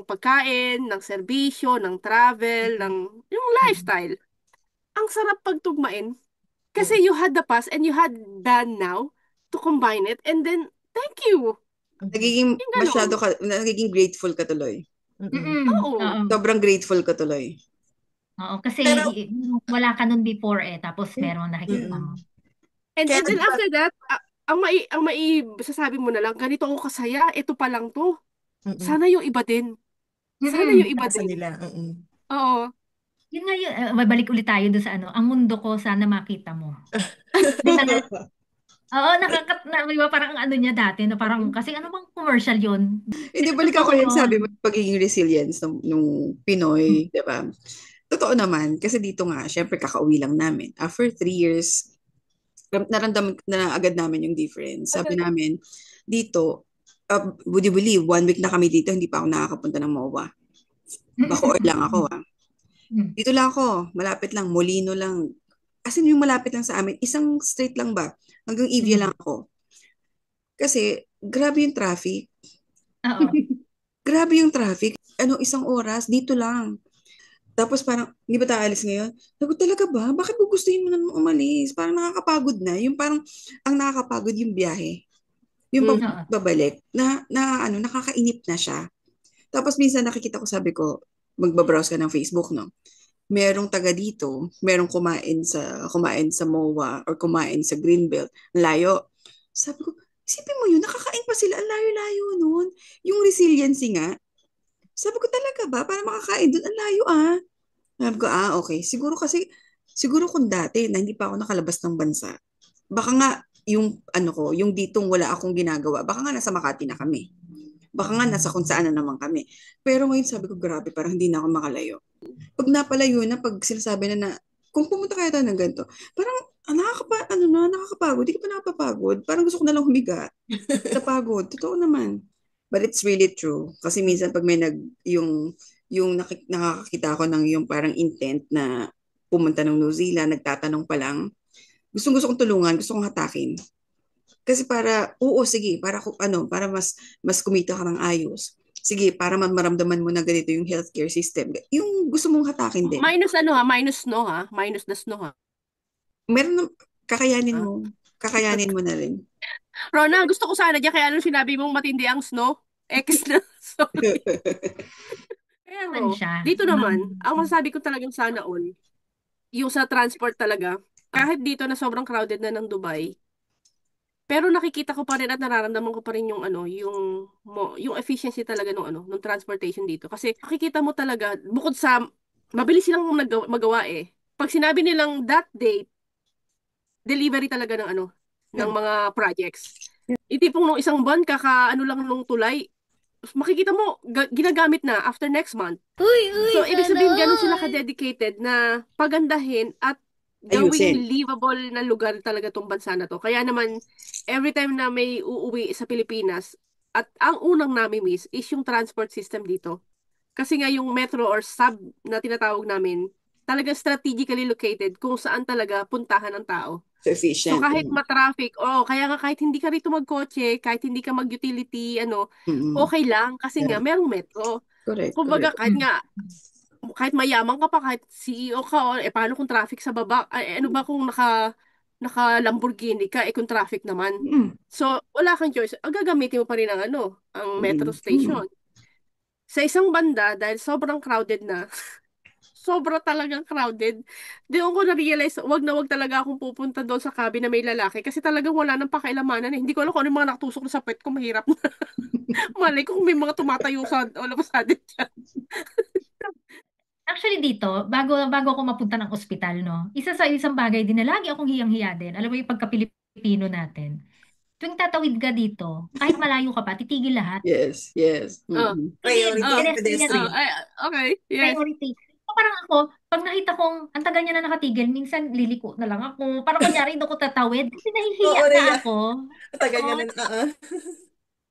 pagkain, ng serbisyo, ng travel, yung lifestyle. Ang sarap pagtugmain. Kasi you had the past and you had the now to combine it and then, thank you. Nagiging Yung ganon. nagiging grateful ka tuloy. Oo. Sobrang grateful ka tuloy. Oo, kasi Pero- wala ka nun before tapos meron nakikita mo. And Kaya then diba- after that, ang sasabi mo na lang, ganito ako kasaya, ito pa lang to. Sana yung iba din. Sana yung iba Sa din. nila. Oo. Yun nga yun, mabalik ulit tayo doon sa ang mundo ko, sana makita mo. Oo, diba parang ano niya dati, na parang, kasi ano bang commercial yun? Hindi, balik ako Totoo yung sabi yun. mo, pagiging resilience nung Pinoy, di ba? Totoo naman, kasi dito nga, syempre kakauwi lang namin. After 3 years, naramdaman na agad namin yung difference. Sabi namin, dito, would you believe, 1 week na kami dito, hindi pa ako nakakapunta ng MOA. Bacoor lang ako Dito lang ako, malapit lang, Molino lang. As in, yung malapit lang sa amin, isang straight lang ba? Hanggang Evia lang ako. Kasi, grabe yung traffic. Oo. Grabe yung traffic. Isang oras, dito lang. Tapos parang, hindi ba tayo alis ngayon? Sabi ko, talaga ba? Bakit mo gustuhin mo na umalis? Parang nakakapagod na. Yung parang, ang nakakapagod yung biyahe. Yung pagbabalik, nakakainip na siya. Tapos minsan nakikita ko, sabi ko, magbabrowse ka ng Facebook, no? Merong taga dito, merong kumain sa MOA or kumain sa Greenbelt, layo. Sabi ko, isipin mo yun, nakakain pa sila, ang layo-layo nun. Yung resiliency nga, sabi ko talaga ba, para makakain doon, ang layo Sabi ko, okay. Siguro kung dati na hindi pa ako nakalabas ng bansa, baka nga yung ditong wala akong ginagawa, baka nga nasa Makati na kami. Baka nga nasa kung saan na naman kami. Pero ngayon sabi ko, grabe, parang hindi na ako makalayo. Pag napalayo na, pag sinasabi na kung pumunta kayo tayo ng ganito, parang nakakapagod. Hindi ka pa nakapapagod. Parang gusto ko na lang humiga. Napagod. Totoo naman. But it's really true. Kasi minsan pag may yung yung nakakakita ko ng yung parang intent na pumunta ng New Zealand, nagtatanong pa lang, gusto kong tulungan, gusto kong hatakin. Kasi para, oo, sige, para mas kumita ka ng ayos. Sige, para maramdaman mo na ganito yung healthcare system. Yung gusto mong hatakin din. Minus minus snow ha, minus the snow ha. Meron na, Ah. kakayanin mo na rin. Rona, gusto ko sana diyan kaya anong sinabi mong matindi ang snow? X na. Sorry. Naman Pero, siya. dito naman, ang masasabi ko talagang sana all, yung sa transport talaga, kahit dito na sobrang crowded na ng Dubai, pero nakikita ko pa rin at nararamdaman ko pa rin yung yung efficiency talaga ng transportation dito. Kasi makikita mo talaga, bukod sa, mabilis silang magawa eh. Pag sinabi nilang that date, delivery talaga ng mga projects. Itipong nung isang buwan, lang nung tulay, makikita mo, ginagamit na after next month. So, ibig sabihin, ganun sila ka-dedicated na pagandahin at gawing Ayusin. livable na lugar talaga tong bansa na to. Kaya naman, every time na may uuwi sa Pilipinas, at ang unang nami-miss is yung transport system dito. Kasi nga yung metro or sub na tinatawag namin, talaga strategically located kung saan talaga puntahan ng tao. So So efficient. kahit matraffic, kaya nga kahit hindi ka rito magkotse, kahit hindi ka mag-utility, okay lang kasi nga Yeah. merong metro. Correct. Kumbaga Mm. kahit mayaman ka pa, kahit CEO ka, paano kung traffic sa baba? Ay, ano ba kung naka Lamborghini ka, kung traffic naman. Mm. So, wala kang choice. Ang gagamitin mo pa rin ang metro Mm. station. Sa isang banda, dahil sobrang crowded na, sobra talagang crowded. Doon ko na-realize, wag talaga akong pupunta doon sa cabin na may lalaki kasi talagang wala nang pakialamanan eh. Hindi ko alam kung ano yung mga nakatusok na sa puwet ko, mahirap na. Malay ko kung may mga tumatayo sa all of a sudden dyan. Actually dito, bago ako mapunta ng ospital, no, isa sa isang bagay din na lagi akong hiyang-hiya din, alam mo yung pagka-Pilipino natin, tuwing tatawid ka dito, kahit malayo ka pa, titigil lahat. Yes. Oh, Mm-mm. Tigil, Priority and pedestrian. okay, yes. priority. So, parang ako, pag nakita kong ang tagal niya na nakatigil, minsan liliko na lang ako. Parang kunyari, hindi ako tatawid. Kasi nahihiya Oo, na Rhea. ako. Tagal Oo. niya na.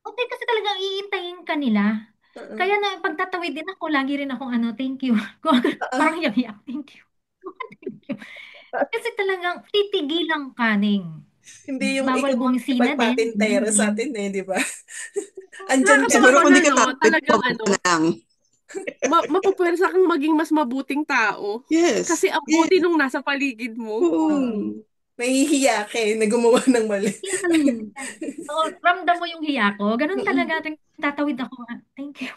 Okay, kasi talagang iintayin ka nila. Kaya na pagtatawid din ako, lagi rin akong thank you. Parang hiyak-hiyak, thank you. Thank you. Kasi talagang titigilan ka ning. Hindi yung Bawal ikaw ang bumisina din. ipagpatintero sa atin di ba? Andyan ka. Nakakatawa Siguro pa kung na di ka tawid, talagang wag ka lang. mapupwersa kang maging mas mabuting tao. Yes. Kasi ang buti nung nasa paligid mo. Oo. Nahihiya ka na gumawa ng mali. Yan. Oo, ramdam mo yung hiya ko. Ganun talaga. Tuwing tatawid ako. Thank you.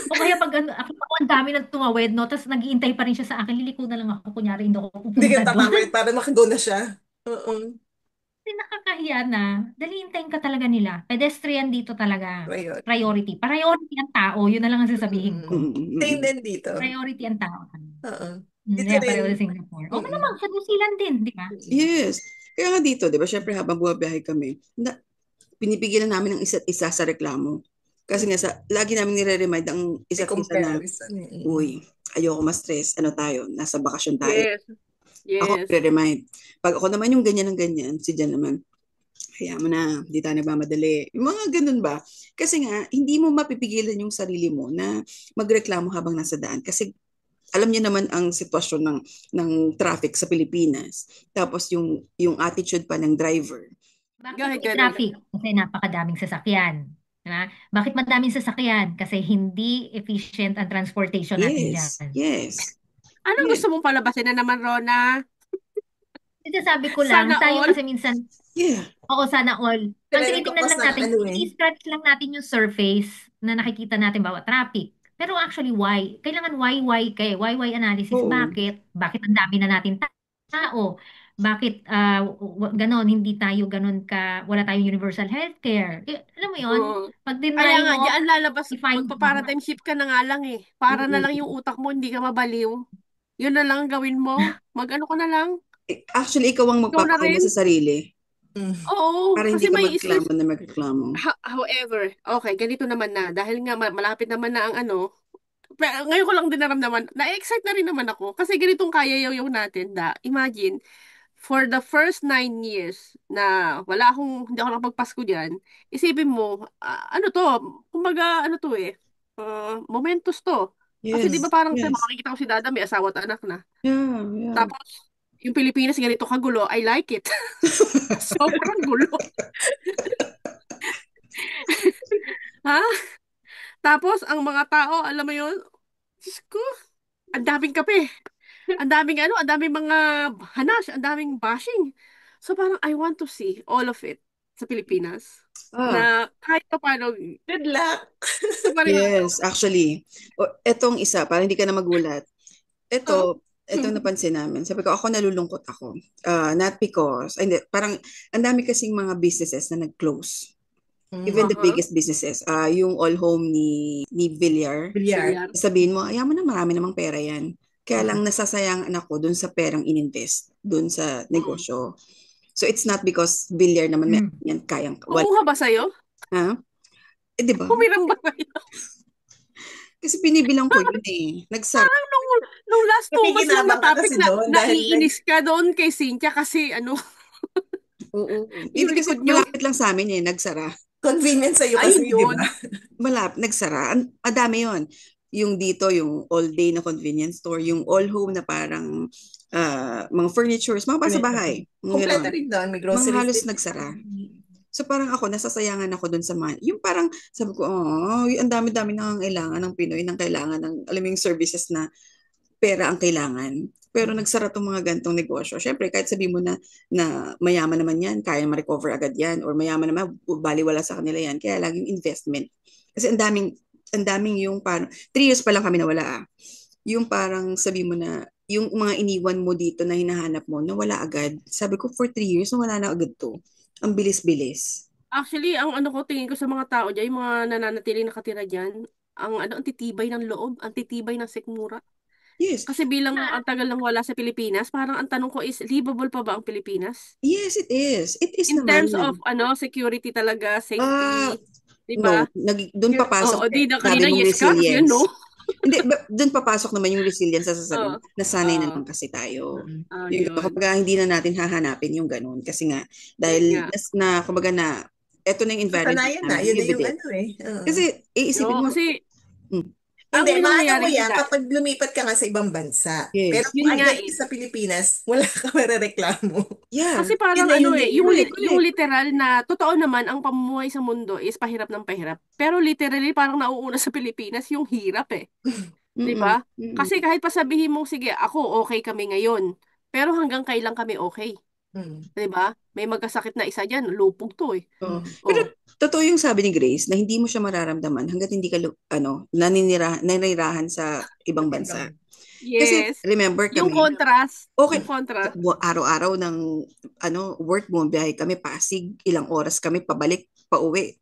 O kaya pag ako ang dami nang tumawid, no? Tapos nag-iintay pa rin siya sa akin. Liliko na lang ako. Kunyari, hindi ako Hindi pupunta ka doon. tatawid para makago na siya. Oo. Kasi nakakahiya na. Dali hintayin ka talaga nila. Pedestrian dito talaga. Priority. Priority. Priority ang tao. Yun na lang ang sasabihin ko. Same din dito. Priority ang tao. Oo. Dito Yeah, rin. pareho sa Singapore. Okay naman, sa New Zealand din, di ba? Yes. Kaya nga dito, di ba, syempre habang bumabiyahe kami, pinipigilan namin ang isa't isa sa reklamo. Kasi nga, lagi namin nire-remind ang May isa't isa na, comparison. uy, ayoko ma-stress, tayo, nasa bakasyon tayo. Ako Yes. nire-remind. Pag ako naman yung ganyan ng ganyan, si Jan naman, kaya mo na, hindi tayo nagmamadali. Yung mga ganun ba? Kasi nga, hindi mo mapipigilan yung sarili mo na magreklamo habang nasa daan. Kasi alam niyo naman ang sitwasyon ng traffic sa Pilipinas. Tapos yung attitude pa ng driver. Bakit may traffic? Kasi napakadaming sasakyan. Diba? Bakit madaming sasakyan? Kasi hindi efficient ang transportation natin dyan. Yes. Anong gusto mong palabasin na naman, Rona? Sabi ko lang, Sana tayo all? kasi minsan, oo, sana all. Ang tinitingnan lang natin, i-scratch lang natin yung surface na nakikita natin bawat traffic. Pero actually, why? Kailangan why analysis. Oo. Bakit ang dami na natin tao? Bakit ganon, hindi tayo ganon wala tayong universal healthcare? Alam mo yun? Pag Kaya dinry nga, mo, diyan lalabas, i-find magpa-paradigm shift ka na nga lang eh. Para na lang yung utak mo, hindi ka mabaliw. Yun na lang ang gawin mo. Mag-ano ka na lang. Actually, ikaw ang Ikaw na magpapakalma rin. sa sarili. Oo, Para hindi kasi ka may magreklamo na magreklamo. However, okay, ganito naman na. Dahil nga malapit naman na ang pero ngayon ko lang din naramdaman, na-excite na rin naman ako. Kasi ganitong kaya yaw natin. Imagine, for the first 9 years na hindi ako nakapagpasko dyan, isipin mo, ano to, kumbaga, ano to eh, momentous to. Kasi di ba Yes. parang Yes. makikita ko si Dada may asawa at anak na. Yeah, yeah. Tapos, yung Pilipinas ganito kagulo, I like it. Sobrang gulo. Ha? Tapos, ang mga tao, alam mo yun, Diyos ko, ang daming kape. Ang daming mga hanas, ang daming bashing. So parang I want to see all of it sa Pilipinas. Ah, Na kahit pa paano, Good luck. ito pa rin. yes, actually. Etong isa, parang hindi ka na magulat. Oh, Etong napansin namin. Sabi ko, ako nalulungkot ako. Not because, ay, hindi, parang ang dami kasing mga businesses na nag-close. Even the uh-huh. biggest businesses. Yung All Home ni Villar. Bilyar. Bilyar. Sabihin mo, ayaw mo na marami namang pera yan. Kaya lang nasasayangan ako dun sa perang ininvest, dun sa negosyo. So it's not because Villar naman may yan kayang Kumuha ba sa'yo? Ha? Di ba? Pumirang ba sa'yo? Kasi binibilang ko yun Nagsara. Parang nung last 2 months lang na Nakikinabang ka topic kasi na doon dahil naiinis ka doon kay Cynthia kasi Oo. yung Hindi kasi likod nyo. malapit lang sa amin nagsara. convenient sa'yo kasi, di Ayun. ba? Nagsara. Madami yon. Yung dito, yung all day na convenience store, yung all home na parang mga furnitures, mga pasabahay. Kompleto rin doon. May Mga groceries halos din. nagsara. So parang ako, nasasayangan ako dun sa yung parang, sabi ko, ang dami-dami nangangailangan ng Pinoy, ng kailangan ng, alam mo yung services na pera ang kailangan. Pero nagsara tong mga gantong negosyo. Syempre, kahit sabi mo na mayaman naman yan, kaya ma-recover agad yan, or mayaman naman, baliwala sa kanila yan. Kaya laging investment. Kasi ang daming yung parang, 3 years pa lang kami nawala Yung parang sabi mo na, yung mga iniwan mo dito na hinahanap mo, nawala agad. Sabi ko, for 3 years, nawala na agad to. Ang bilis-bilis. Actually, ang tingin ko sa mga tao dyan, yung mga nananatiling nakatira dyan, ang titibay ng loob, ang titibay ng sikmura. Yes. Kasi bilang ang tagal lang wala sa Pilipinas, parang ang tanong ko is, livable pa ba ang Pilipinas? Yes, it is. It is In naman. terms of security talaga, Ah, safety, di ba? no. Doon papasok. Oo, di na Sabi kanina, mong yes ka, kasi yun, resilience. no? Hindi, doon papasok naman yung resilience sa sasabihin. Oo. Nasanay na lang kasi tayo. Yun. Kumbaga, hindi na natin hahanapin yung ganun. Kasi nga, dahil kumbaga na, eto na yung environment Kasanayan na. Yun na yung ano Oo. Kasi, iisipin mo, Kasi, Hindi, ang maano nangyayari mo yan dyan- kapag lumipat ka nga sa ibang bansa. Yes. Pero Yun kung nga andyan ka sa Pilipinas, wala ka marereklamo. yeah. Kasi parang Yun na yun yung literal na, totoo naman, ang pamumuhay sa mundo is pahirap ng pahirap. Pero literally, parang nauuna sa Pilipinas yung hirap Di ba? Kasi kahit pa sabihin mo, sige, ako okay kami ngayon. Pero hanggang kailan kami okay? Di ba? May magkasakit na isa dyan, lupog to Pero totoo yung sabi ni Grace na hindi mo siya mararamdaman hanggat hindi ka nanirahan sa ibang bansa. Kasi Yes. remember kami, Yung contrast. okay, Yung contrast. araw-araw ng work mo, biyahe kami Pasig, ilang oras kami pabalik, pauwi.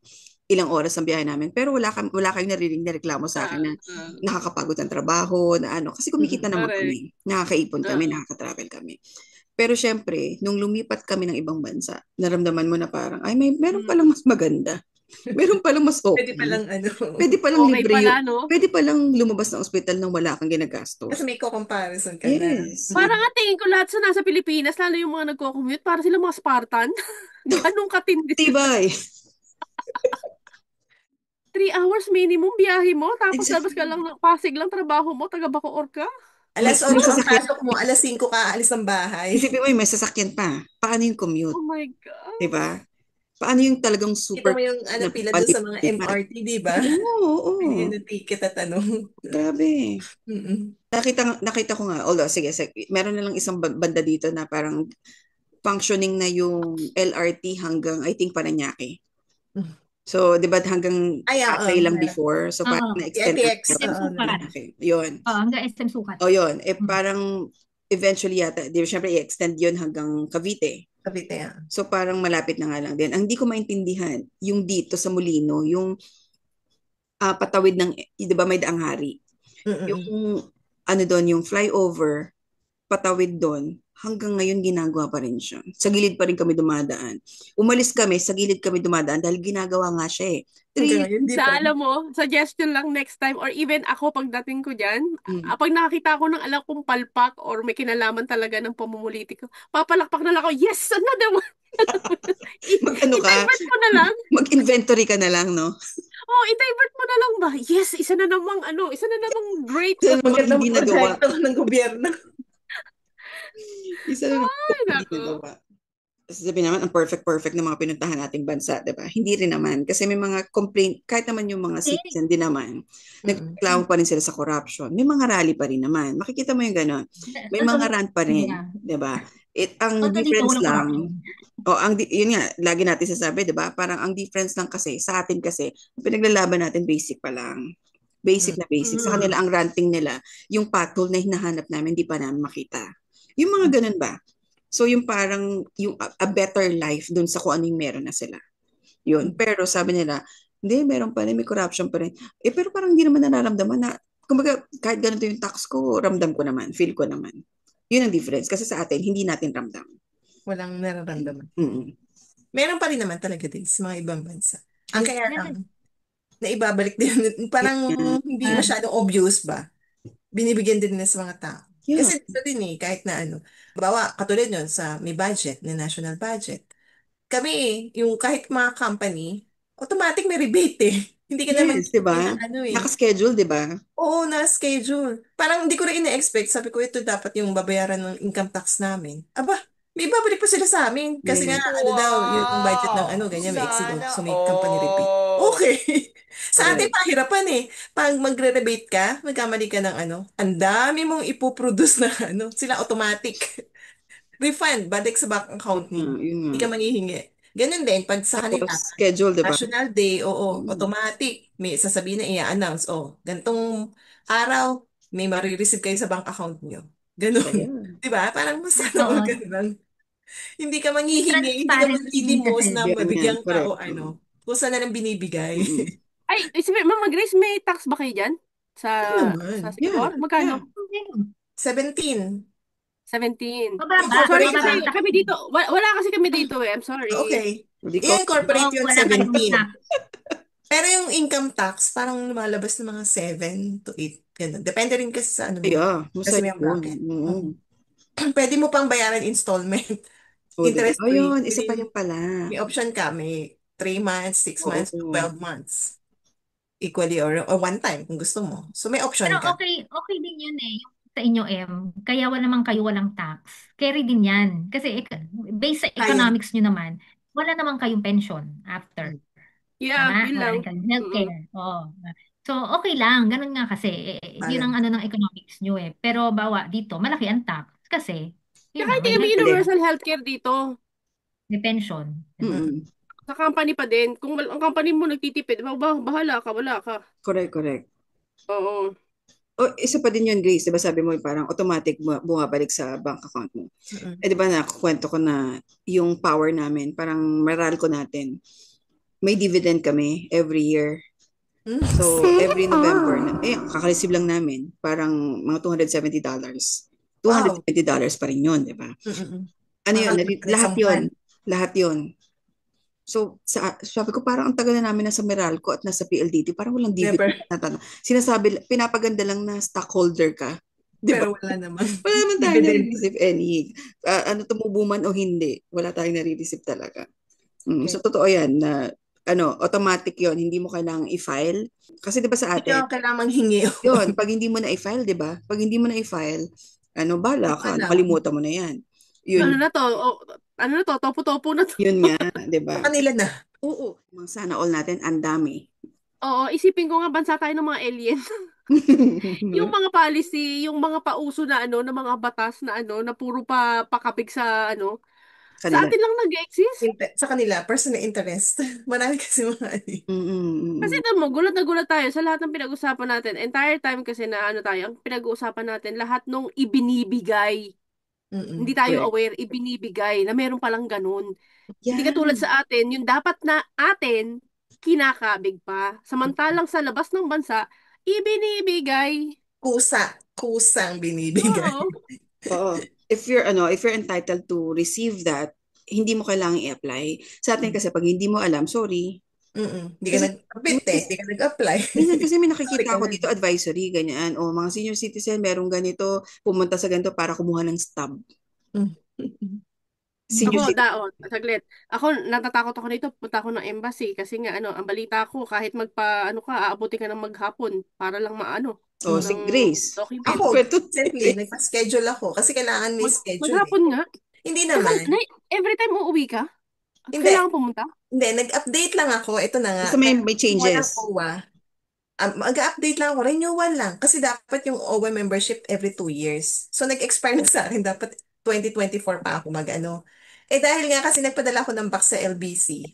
Ilang oras ang biyahe namin. Pero wala kayong naririnig na reklamo sa akin na nakakapagod ang trabaho, na kasi kumikita naman kami. Nakakaipon kami, nakaka-travel kami. Pero syempre, nung lumipat kami ng ibang bansa, naramdaman mo na parang, ay, meron palang mas maganda. Meron palang mas okay. Pwede palang Okay libre pala, no? Pwede palang lumabas ng ospital nang wala kang ginagastos. Kasi may co-comparison ka Yes. na. Parang nga tingin ko lahat sa nasa Pilipinas, lalo yung mga nagko-commute, para sila mga Spartan. Ganong katindi. Tibay. 3 hours minimum biyahe mo, tapos labas ka lang ng Pasig lang, trabaho mo, taga Bacoor ka. Alas May 8 ang sasakyan. pasok mo, alas 5 ka alis ng bahay. Isipin mo may sasakyan pa. Paano yung commute? Oh my God. Diba? Paano yung talagang super... Kita mo yung pila doon sa mga MRT, di ba? Oo. Pili na ticket at Grabe. Nakita ko nga, although, sige, meron na lang isang banda dito na parang functioning na yung LRT hanggang, I think, Parañaque. So, di ba hanggang Pasay lang before? So, parang na-extend. Yun. Hanggang SM Sukat. Yun. Parang eventually yata, syempre i-extend yun hanggang Cavite. So, parang malapit na nga lang din. Ang di ko maintindihan, yung dito sa Molino, yung patawid ng, di ba may daang hari? Yung, yung flyover, patawid doon, hanggang ngayon ginagawa pa rin siya. Sa gilid pa rin kami dumadaan. Umalis kami, sa gilid kami dumadaan dahil ginagawa nga siya Alam mo, suggestion lang next time or even ako pagdating ko dyan, pag nakakita ko ng alam kong palpak or may kinalaman talaga ng pamumuliti ko, papalakpak na lang ako, yes, another one! Mag-ano ka? I-divert ko na lang. Mag-inventory ka na lang, no? Oh, i-divert mo na lang ba? Yes, isa na namang great. Isa na namang Magandang hindi nagawa. proyekto ng gobyerno. Isa na namang Ay, hindi nako. nagawa. Sabi naman, ang perfect ng mga pinuntahan nating bansa, di ba? Hindi rin naman. Kasi may mga complaint, kahit naman yung mga Hindi. citizen din naman, Mm-mm. nagreklamo pa rin sila sa corruption. May mga rally pa rin naman. Makikita mo yung gano'n. May mga rant pa rin, Yeah. di ba? Ang Although dito difference walang lang, corruption. yun nga, lagi natin sasabi, di ba? Parang ang difference lang kasi, sa atin kasi, ang pinaglalaban natin basic pa lang. Basic na basic. Sa kanila, ang ranting nila, yung pothole na hinahanap namin, hindi pa namin makita. Yung mga ganun ba? So yung parang yung a better life dun sa kung ano yung meron na sila. Yun. Pero sabi nila, hindi, meron pa rin, may corruption pa rin. Pero parang hindi naman nararamdaman na, kumbaga, kahit ganito yung tax ko, ramdam ko naman, feel ko naman. Yun ang difference. Kasi sa atin, hindi natin ramdam. Walang nararamdaman. Mm. Meron pa rin naman talaga din sa mga ibang bansa. Ang kaya Meron. lang, naibabalik din, parang hindi Ah. masyadong obvious ba? Binibigyan din nila sa mga tao. Yeah. Kasi dito din kahit na bawa, katulad yun sa may budget, na national budget. Kami yung kahit mga company, automatic may rebate Hindi ka naman Yes, di ba? Nakaschedule, di ba? Oo, na-schedule. Parang hindi ko rin ina-expect. Sabi ko, ito dapat yung babayaran ng income tax namin. Aba, may babalik pa sila sa amin. Kasi Yes. nga, daw, yung budget ng ganyan, may exceed. So, may company rebate. Okay. Sa atin, Correct. pahirapan Pag magre-rebate ka, magkamali ka ng ang dami mong ipoproduce na sila automatic. Refund, balik sa bank account mo. Yun Hindi nga. ka manghihingi. Ganun din, pag sa kanila, Tapos schedule, di ba? National Day, oo, Mm. automatic. May sasabihin na i-announce, gantong araw, may marireceive kayo sa bank account nyo. Ganun. Kaya, Di ba? Parang masana Oo. ganun. Hindi ka May manghihingi, hindi ka transparency din manlilimos kasi. na yan, mabigyan ka correct. o kung saan na lang binibigay. Mm-mm. Ay, Mama Grace, may tax ba kayo dyan? Ano naman? Singapore? Yeah, Magkano? Meron. 17. 17. Mababa. Sorry Corporate kasi Mababa. kami dito. Wala kasi kami dito I'm sorry. Okay. Hindi ko, I-incorporate Oo, yun, wala kayong 17. tax. Pero yung income tax, parang lumalabas ng mga 7 to 8. Ganun. Depende rin kasi sa mo. yeah, Kasi masaya may yun. bracket. Mm. Pwede mo pang bayaran installment. O, diba? Interest free. Ayun, isa pa yun pala. May option ka. May 3 months, 6 Oo. months, 12 months. Equally or one time kung gusto mo. So may option Pero ka. okay din yun yung sa inyo, Kaya naman kayo walang tax. Carry din yan. Kasi based sa Kaya. economics nyo naman, wala naman kayong pension after. Yeah, Tama? yun Wala lang. rin kayong healthcare. Oo. So, okay lang. Ganun nga kasi. Yun ang ng economics nyo Pero bawa dito, malaki ang tax. Kasi, yun Saka na, hindi may kami healthcare, universal healthcare dito. may pension. Mm-mm. Sa company pa din. Kung ang company mo nagtitipid, bahala ka, wala ka. Correct. Oo. Isa pa din yun, Grace. Diba sabi mo parang automatic bumabalik sa bank account mo. Diba nakukwento ko na yung power namin, parang meral ko natin. May dividend kami every year. So, every November, kaka-receive lang namin. Parang mga $270. $270 pa rin yun, di ba? Ano yun? Lahat yun. So, sabi ko, parang ang tagal na namin nasa Meralco at nasa PLDT, parang walang dividend. Sinasabi, pinapaganda lang na stockholder ka. Di ba? Pero wala naman. Wala naman tayo nare-receive any. Tumubo man o hindi, wala tayong nare-receive talaga. So, totoo yan na automatic yon, hindi mo kailangang i-file. Kasi 'di ba sa atin? Hindi kailangan manghingi. Yun, pag hindi mo na i-file, 'di ba? Pag hindi mo na i-file, bala ka, nakalimutan mo na 'yan. Yun. Ano na to? Topo-topo na to. Yun nga, 'di ba? Kanila na. Oo, mga sana all natin ang dami. Oo, isipin ko nga bansa tayo ng mga alien. Yung mga policy, yung mga pauso na na mga batas na na puro pakapig sa sa atin lang nag-exist. Sa kanila, personal interest. Marami kasi mga Kasi gulat na gulat tayo sa lahat ng pinag-usapan natin. Entire time kasi na tayo, ang pinag-uusapan natin, lahat nung ibinibigay. Hindi tayo aware, ibinibigay na meron palang ganun. Hindi katulad sa atin, yung dapat na atin, kinakabig pa. Samantalang sa labas ng bansa, ibinibigay. Kusang binibigay. Oo. If you're entitled to receive that, hindi mo kailangang i-apply. Sa atin kasi pag hindi mo alam, sorry. Hindi ka hindi ka nag-apply. Minsan kasi may nakikita ako dito advisory, ganyan. O mga senior citizen, merong ganito, pumunta sa ganito para kumuha ng stub. Senior Ako, citizen. saglit. Ako, natatakot ako nito. Punta ako ng embassy. Kasi nga, ang balita ko, kahit aabuti ka ng maghapon para lang Oh, Mm. si ng Grace. document. Ako, Kwento ni recently, Grace. nagpa-schedule ako kasi kailangan may schedule eh. Maghapon nga. Hindi Teka, naman. every time uuwi ka? Hindi. Kailangan pumunta? Hindi, nag-update lang ako. Ito na nga. Basta may Kaya changes. walang OWA. Mag-update lang ako. Renewal lang. Kasi dapat yung OWA membership every 2 years. So, nag-expire na sa akin. Dapat 2024 pa ako mag-ano. Dahil nga kasi nagpadala ako ng box sa LBC.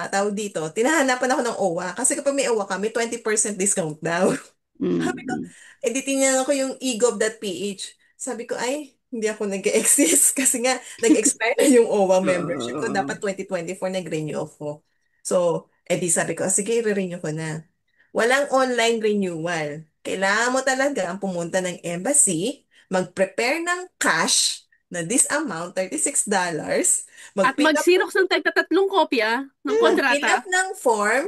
Tawag dito, tinahanapan ako ng OWA. Kasi kapag may OWA ka, may 20% discount daw. Sabi ko, Mm. tinignan ko yung egov.ph. Sabi ko, ay, hindi ako nag-exist kasi nga, nag-expire na yung OWA membership ko. Dapat 2024 nag-renew ako. So, sabi ko, sige, re-renew ko na. Walang online renewal. Kailangan mo talaga pumunta ng embassy, mag-prepare ng cash na this amount, $36, At mag-pick up mag-xerox ng tagtatatlong kopya ng mag-fill kontrata. up ng form,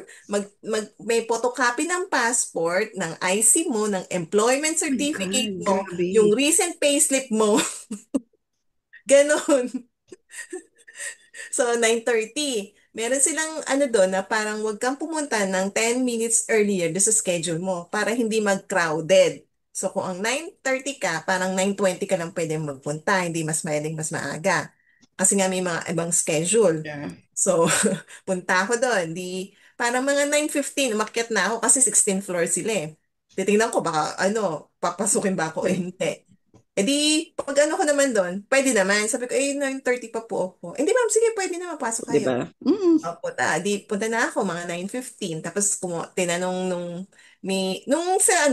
may photocopy ng passport, ng IC mo, ng employment certificate God, mo, grabe. yung recent payslip mo. Ganon. So, 9:30. Meron silang doon na parang wag kang pumunta ng 10 minutes earlier doon sa schedule mo para hindi mag-crowded. So, kung ang 9:30 ka, parang 9:20 ka lang pwede magpunta, hindi mas mayaling mas maaga. Kasi nga may mga ibang schedule. Yeah. So, punta ako doon. Parang mga 9:15, umakyat na ako kasi 16th floor sila eh. Titingnan ko baka papasukin ba ako o hindi. Pag ko naman doon, pwede naman. Sabi ko, 9:30 pa po ako. Hindi ma'am, sige, pwede na mapasok kayo. Diba? Mm. Punta na ako, mga 9:15. Tapos, tinanong nung sa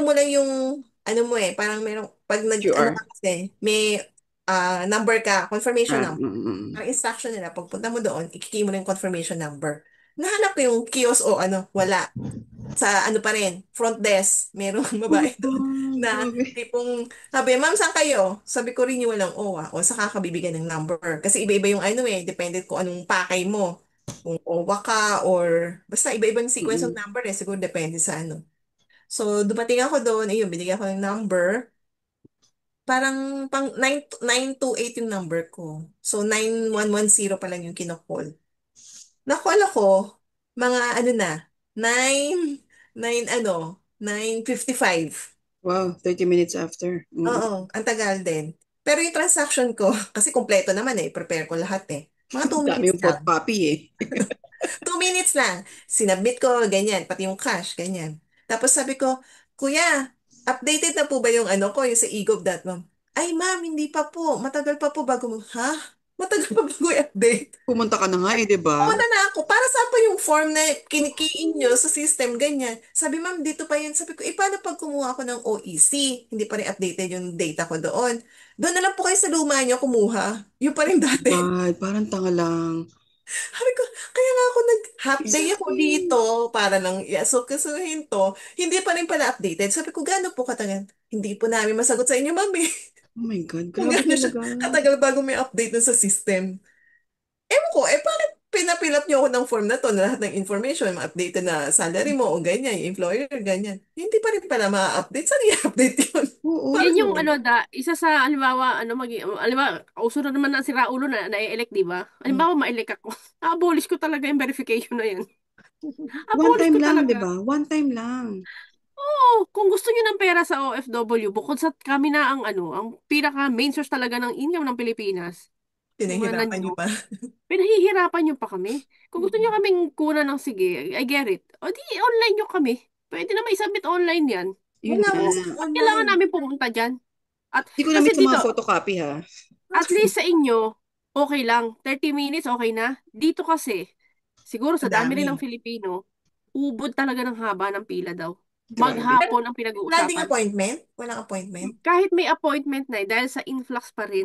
mo lang yung, mo parang merong, pag QR. ka kasi, may number ka, confirmation number. Mm. Ang instruction nila, pagpunta mo doon, ikiki mo na yung confirmation number. Nahanap ko yung kiosk o wala. Sa pa rin, front desk, merong babae doon na Grabe. tipong, sabi, ma'am, saan kayo? Sabi ko rin yung walang OWA o saka ka bibigyan ng number. Kasi iba-iba yung depende kung anong pakay mo. Kung OWA ka or basta iba-ibang sequence ng number siguro depende sa So, dumating ako doon, binigyan ko ng number. Parang pang 928 yung number ko. So, 9110 pa lang yung kinokol. Na-call ako, mga na, 9, 9:55. Wow, 30 minutes after. Oo, ang tagal din. Pero yung transaction ko, kasi kumpleto naman prepare ko lahat Mga 2 Dami minutes yung lang. photocopy eh. 2 minutes lang. Sinubmit ko, ganyan, pati yung cash, ganyan. Tapos sabi ko, Kuya, updated na po ba yung yung sa egov.ma'am? Ay, ma'am, hindi pa po. Matagal pa po bago mo. Ha? Matagal pa bago i-update? Pumunta ka na nga eh, diba? Pumunta na ako. Para saan pa yung form na kinikiin nyo sa system, ganyan. Sabi, ma'am, dito pa yun. Sabi ko, paano pag kumuha ako ng OEC? Hindi pa rin updated yung data ko doon. Doon na lang po kayo sa luma nyo kumuha. Yung pa rin dati. God, parang tanga lang. Sabi ko, kaya nga ako nag-half day ako Exactly. dito para lang kasuhin to. Hindi pa rin pala updated. Sabi ko, gaano po katagal? Hindi po namin masagot sa inyo, ma'am eh. Oh my God, Kung grabe gaano siya talaga. katagal bago may update dun sa system. Ewan ko, bakit pinapilap niyo ako ng form na to na lahat ng information, ma-update na salary mo o ganyan, yung employer, ganyan. Hindi pa rin pala ma-update. Saan i-update yun? Oo. Parang Yan yung isa sa halimbawa, uso na naman na si Raulo na i-elect, di ba? Halimbawa, ma-elect ako. Abolish ko talaga yung verification na yan. One Abolish time ko lang, talaga. diba? One time lang. Oo, kung gusto niyo ng pera sa OFW, bukod sa kami na ang pinaka main source talaga ng income ng Pilipinas, iwanan pinahirapan niyo niyo, pa. pinahihirapan niyo pa kami. Kung gusto niyo kaming kunan ng sige, I get it. O di, online niyo kami. Pwede na i-submit online yan. Yun Wala na. mo sa At kailangan online. namin pumunta dyan. At Hindi ko kasi na-meet sa dito, mga photocopy ha. at least sa inyo, okay lang. 30 minutes, okay na. Dito kasi, siguro sa Ang dami rin dami. ng Filipino, ubod talaga ng haba ng pila daw. Grabe. Pero Maghapon ang wala ding pinag-uusapan. appointment? Walang appointment? Kahit may appointment na dahil sa influx pa rin.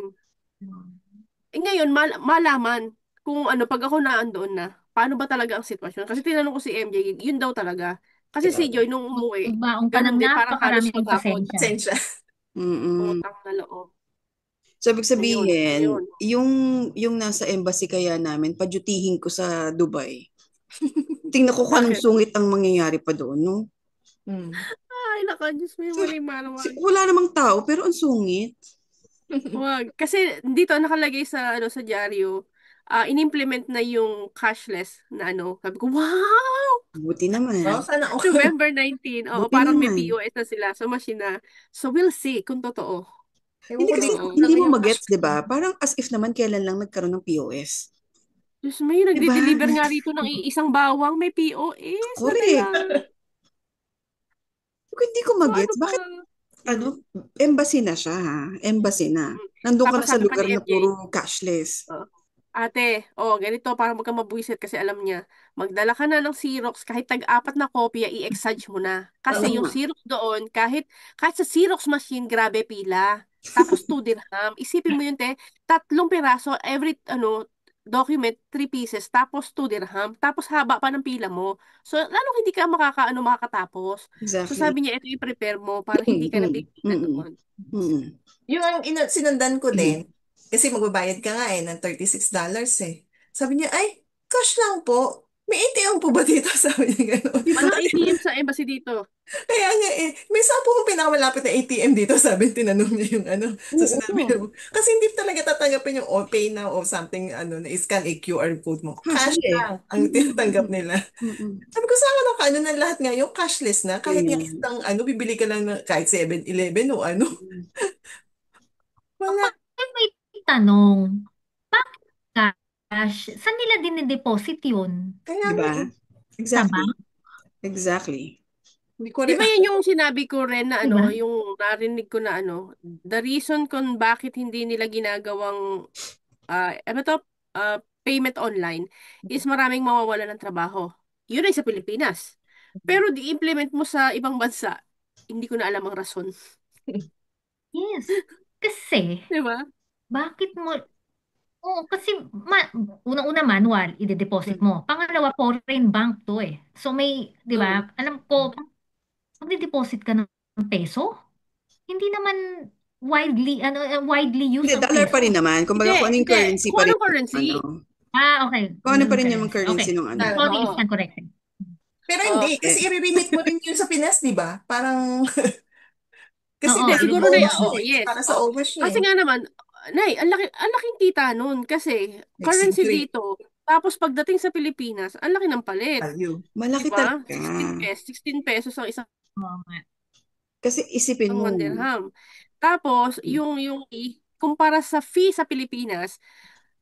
Ngayon, malaman kung pag ako naandoon na, paano ba talaga ang sitwasyon? Kasi tinanong ko si MJ, yun daw talaga. Kasi si Grabe. Joy, nung umuwi, Magbaong ka ganun ng din, parang halos napakaraming maghapon. pasensya. Pasensya. Mm-mm. Utang na loob. So, ibig sabihin, Ayun. yung nasa embassy kaya namin, padyutihin ko sa Dubai. Tingnan ko kung anong Bakit? sungit ang mangyayari pa doon, no? Hmm. Ay, naka, Diyos mo yung So, maling marawan. wala namang tao, pero ang sungit. Wag. Kasi dito nakalagay sa sa dyaryo, inimplement na yung cashless na Sabi ko, wow! Buti naman. Wow, sana all. November 19. Oo, Buti parang may naman. POS na sila. So, machine na. So, we'll see kung totoo. Ewan Hindi ko kasi din Oo. hindi talaga mo yung magets, cash. 'di ba? Parang as if naman kailan lang nagkaroon ng POS. Diyos may 'Di ba? nagde-deliver nga rito ng isang bawang. May POS. Ano Correct. yan? Kung hindi ko So, ano magets, pa? bakit Mm, embassy na siya ha? Embassy na. mm. Nandun ka Tapos na sa sabi pa lugar ni na MJ, puro cashless. oh, ate, ganito para wag kang mabuwisit kasi alam niya, magdala ka na ng Xerox kahit tag-apat na kopya, i-exage mo na. Kasi yung Tama. Xerox doon, kahit sa Xerox machine, grabe pila. Tapos 2 dirham. Isipin mo yun, te, 3 piraso, every, document, 3 pieces, tapos 2 dirham. Tapos haba pa ng pila mo. So, lalong hindi ka makakatapos. So, Exactly. sabi niya, ito i-prepare mo para hindi ka Mm, napipila mm, doon. mm, Yung sinundan ko mm. din, kasi magbabayad ka nga ng $36 eh. Sabi niya, ay, cash lang po. May ATM po ba dito? Sabi niya gano'n. Walang ATM sa embassy dito. Kaya nga may saan po kung pinakamalapit na ATM dito? Sabi, tinanong niya yung So sinabi Oo. mo, kasi hindi talaga tatanggapin yung pay now or something, na scan a QR code mo. Cash Hassle eh. lang ang tinatanggap nila. Mm. Sabi ko, saan ka na lahat ngayon, cashless na. Kahit nga Kaya, isang, bibili ka lang ng kahit 7-Eleven o mm. wala. May tanong. Bakit cash? Saan nila dinideposit yun? Kaya Di nga, ba? Sa Exactly. bank? Exactly. hindi ko Di rin, ba yan yung sinabi ko rin na Diba? yung narinig ko na the reason kung bakit hindi nila ginagawang, payment online is maraming mawawala ng trabaho. Yun ay sa Pilipinas. Pero di-implement mo sa ibang bansa, hindi ko na alam ang rason. Yes. Kasi, Di ba? bakit mo, oo, kasi unang-una manual, ide-deposit Hmm. mo. Pangalawa, foreign bank to eh. So may, di Mm. ba, alam ko, magde-deposit ka ng peso? Hindi naman widely Hindi, used ang dollar pa peso. rin naman. Hindi, Kumbaga, kung ano yung hindi. currency Kung pa rin. anong currency. Okay. Kung ano pa Yung rin yung currency. currency Okay. nung ano. Sorry, Oo. stand corrected. Pero Oo. hindi, kasi Eh, i-remit mo rin yun sa Pinas, di ba? Parang, kasi Oo, Hindi, parang siguro na, always i-deposit. siya eh. yes. Para sa always siya Kasi eh. nga naman, Nay, ang laking kita nun kasi Exchange currency rate, dito. Tapos pagdating sa Pilipinas, ang laki ng palit. value. Di malaki ba? talaga. 16 pesos ang isang Oo nga. Kasi isipin mo, 1 dirham. Tapos, yung kumpara sa fee sa Pilipinas,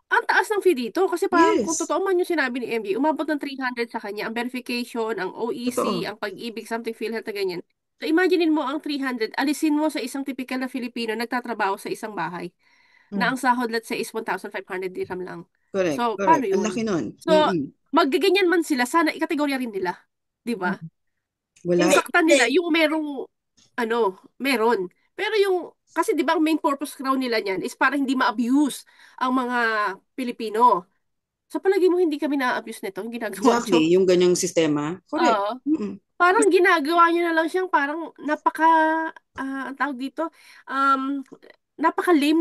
ang taas ng fee dito. Kasi parang kung yes, totoo man yung sinabi ni MJ, umabot ng 300 sa kanya. Ang verification, ang OEC, totoo. ang pag-ibig, something PhilHealth na ganyan. So, imaginein mo ang 300, alisin mo sa isang typical na Filipino nagtatrabaho sa isang bahay na Hmm. ang sahod, let's say, is 1,500 dirham lang. Correct, So, paano correct. Ang laki yun? nun. So, maggaganyan man sila, sana ikategorya rin nila. Di ba? Wala. Hindi, Saktan hindi. nila yung merong, meron. Pero yung, kasi di ba ang main purpose raw nila niyan is para hindi ma-abuse ang mga Pilipino. Sa palagi mo, hindi kami na-abuse nito, yung ginagawa Exactly, nyo. yung ganyang sistema. Correct. Oo. Mm-mm. Parang ginagawa nyo na lang siyang parang ang tawag dito, um, napaka-lame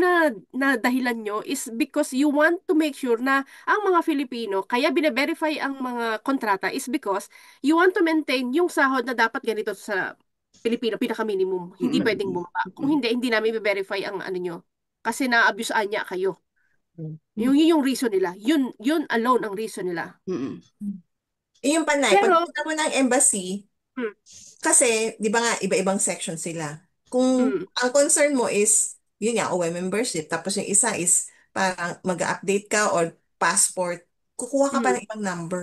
na dahilan nyo is because you want to make sure na ang mga Filipino, kaya bine-verify ang mga kontrata is because you want to maintain yung sahod na dapat ganito sa Pilipino, pinaka-minimum. Hindi Mm-mm. pwedeng bumaba. Kung Mm-mm. hindi hindi namin i-verify ang ano nyo. Kasi na-abusean niya kayo. Hmm. Yun yung reason nila. Yun alone ang reason nila. Mm-mm. Yung panay, pag Pero, punta mo ng embassy, mm, kasi, di ba nga, iba-ibang section sila. Kung mm, ang concern mo is, yun nga, OM membership, tapos yung isa is, parang mag-update ka or passport, kukuha ka pa mm, ng ibang number.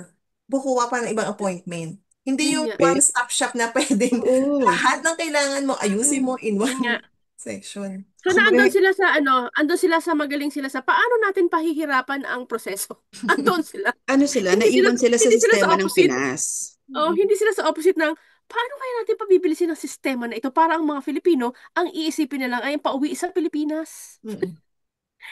Kukuha pa ng ibang appointment. Hindi yun yung nga. Eh, one-stop shop na pwedeng oo. lahat ng kailangan mo, ayusin mo in Yun nga. one section. So, Kumbaga, andun sila sa magaling sila sa paano natin pahihirapan ang proseso. Andun sila. ano sila, Hindi sila naiwan sila sa hindi sila sa sistema ng opposite. Pinas. Oh, hindi sila sa opposite ng paano kaya natin pabibilisin ang sistema na ito para ang mga Filipino ang iisipin na lang ay pauwi sa Pilipinas. Mm-mm.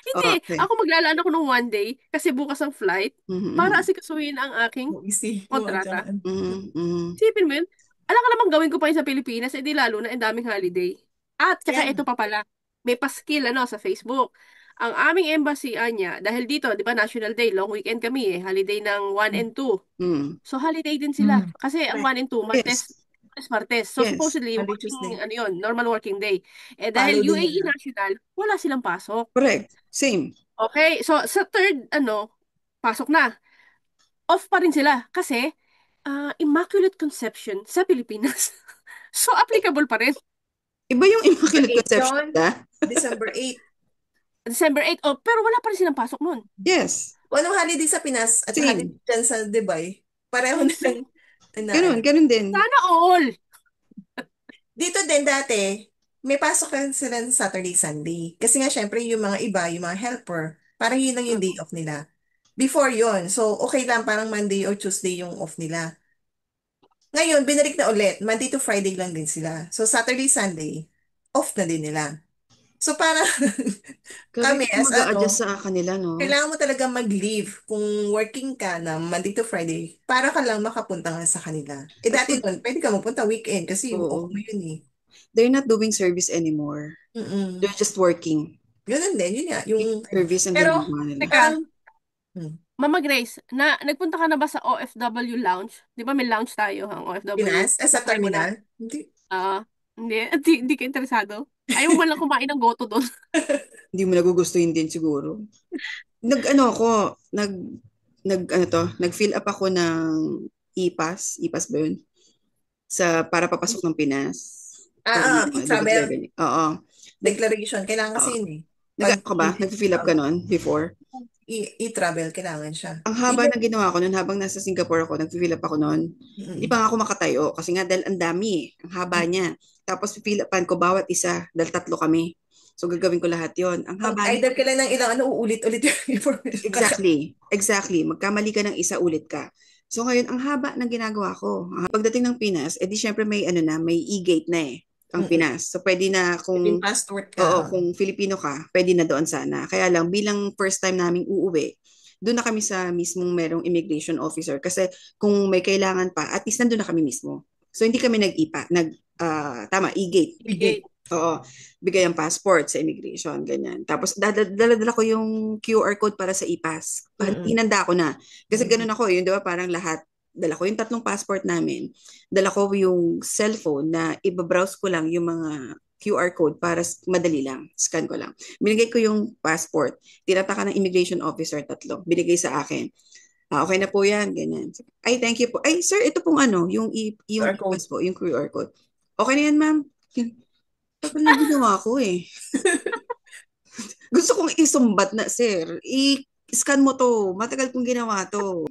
Hindi, Okay. ako maglalaan ako ng 1 day kasi bukas ang flight para Mm-mm. asikasuhin ang aking Easy mo, kontrata. dyan. Mm-mm. Isipin mo yun, alam ka namang gawin ko pa yun sa Pilipinas, edi lalo na ang daming holiday. At saka Yan. ito pa pala, may paskil sa Facebook. Ang aming embassy, Anya, dahil dito, di ba, National Day, long weekend kami holiday ng 1 and 2. Mm. So, holiday din sila. Mm. Kasi ang Correct. 1 and 2, Yes. Martes, Martes. So Yes. supposedly, Monday, working, Tuesday. ano yun, normal working day. Follow Dahil din UAE nila. National, wala silang pasok. Correct. Same. Okay, so sa third, pasok na. Off pa rin sila kasi Immaculate Conception sa Pilipinas. So applicable pa rin. Iba yung December Immaculate 8 Conception yun. na. December 8. December 8, pero wala pa rin silang pasok nun. Yes. O anong holiday sa Pinas at Same. holiday dyan sa Dubai? Pareho na lang. Ganun din. Sana all. Dito din dati, may pasok lang sila ng Saturday, Sunday. Kasi nga syempre yung mga iba, yung mga helper, parang yun lang yung day off nila. Before yon, so okay lang parang Monday or Tuesday yung off nila. Ngayon, binalik na ulit. Monday to Friday lang din sila. So Saturday, Sunday, off na din nila. So para kami Correct. as Mag-a-adjust sa kanila, no? kailangan mo talaga mag-leave kung working ka na Monday to Friday para ka lang makapunta nga sa kanila. Dati nun, pwede ka mapunta weekend kasi yung off Oo. mo yun eh. They're not doing service anymore. Mm-mm. They're just working. Ganun din, yun nga. Yung, Service ang pero, ginagawa nila. Teka, parang, Mama Grace, nagpunta ka na ba sa OFW lounge? Di ba may lounge tayo, ang OFW? Pinas, sa Try mo na. terminal, hindi. Hindi ka interesado? Ayaw mo lang kumain ng goto doon. Hindi mo nagugustuhin din siguro. Nag-fill up ako ng EPAS. EPAS ba yun? Para papasok ng Pinas. E-travel Oo. declaration. Kailangan kasi yun eh. Nag-ano ka ba? Nag-fill up ka nun before? E-travel, kailangan siya. Ang haba ng ginawa ko nun, habang nasa Singapore ako, nag-fill up ako nun. Hindi pa nga ako makatayo kasi nga dahil ang dami eh. Ang haba niya. Tapos fill upan ko bawat isa dahil 3 kami. So gagawin ko lahat yon. Ang haba niya. Either kailan ng ilang uulit-ulit yung information. Exactly. Magkamali ka ng isa, ulit ka. So ngayon, ang haba ng ginagawa ko. Pagdating ng Pinas, edi syempre may may e-gate na eh, ang Pinas. So pwede na kung Yung passport ka. oo, kung Filipino ka, pwede na doon sana. Kaya lang bilang first time naming uuwi, doon na kami sa mismong merong immigration officer kasi kung may kailangan pa, at least nandun na kami mismo. So hindi kami tama, e-gate. E-gate. Oo, bigay ang passport sa immigration, ganyan. Tapos dala ko yung QR code para sa e-pass. Hinanda ko na. Kasi ganun ako, yun 'di ba, parang lahat. Dala ko yung 3 passport namin. Dala ko yung cellphone na ibabrowse ko lang yung mga QR code para madali lang. Scan ko lang. Binigay ko yung passport. Tinataka ng immigration officer 3. Binigay sa akin. Okay na po yan, ganyan. Ay, thank you po. Ay, sir, ito pong yung QR code. e-pass po, yung QR code. Okay na yan, ma'am. Tagal na ginawa ko eh. Gusto kong isumbat na, sir. I-scan mo to. Matagal kong ginawa to.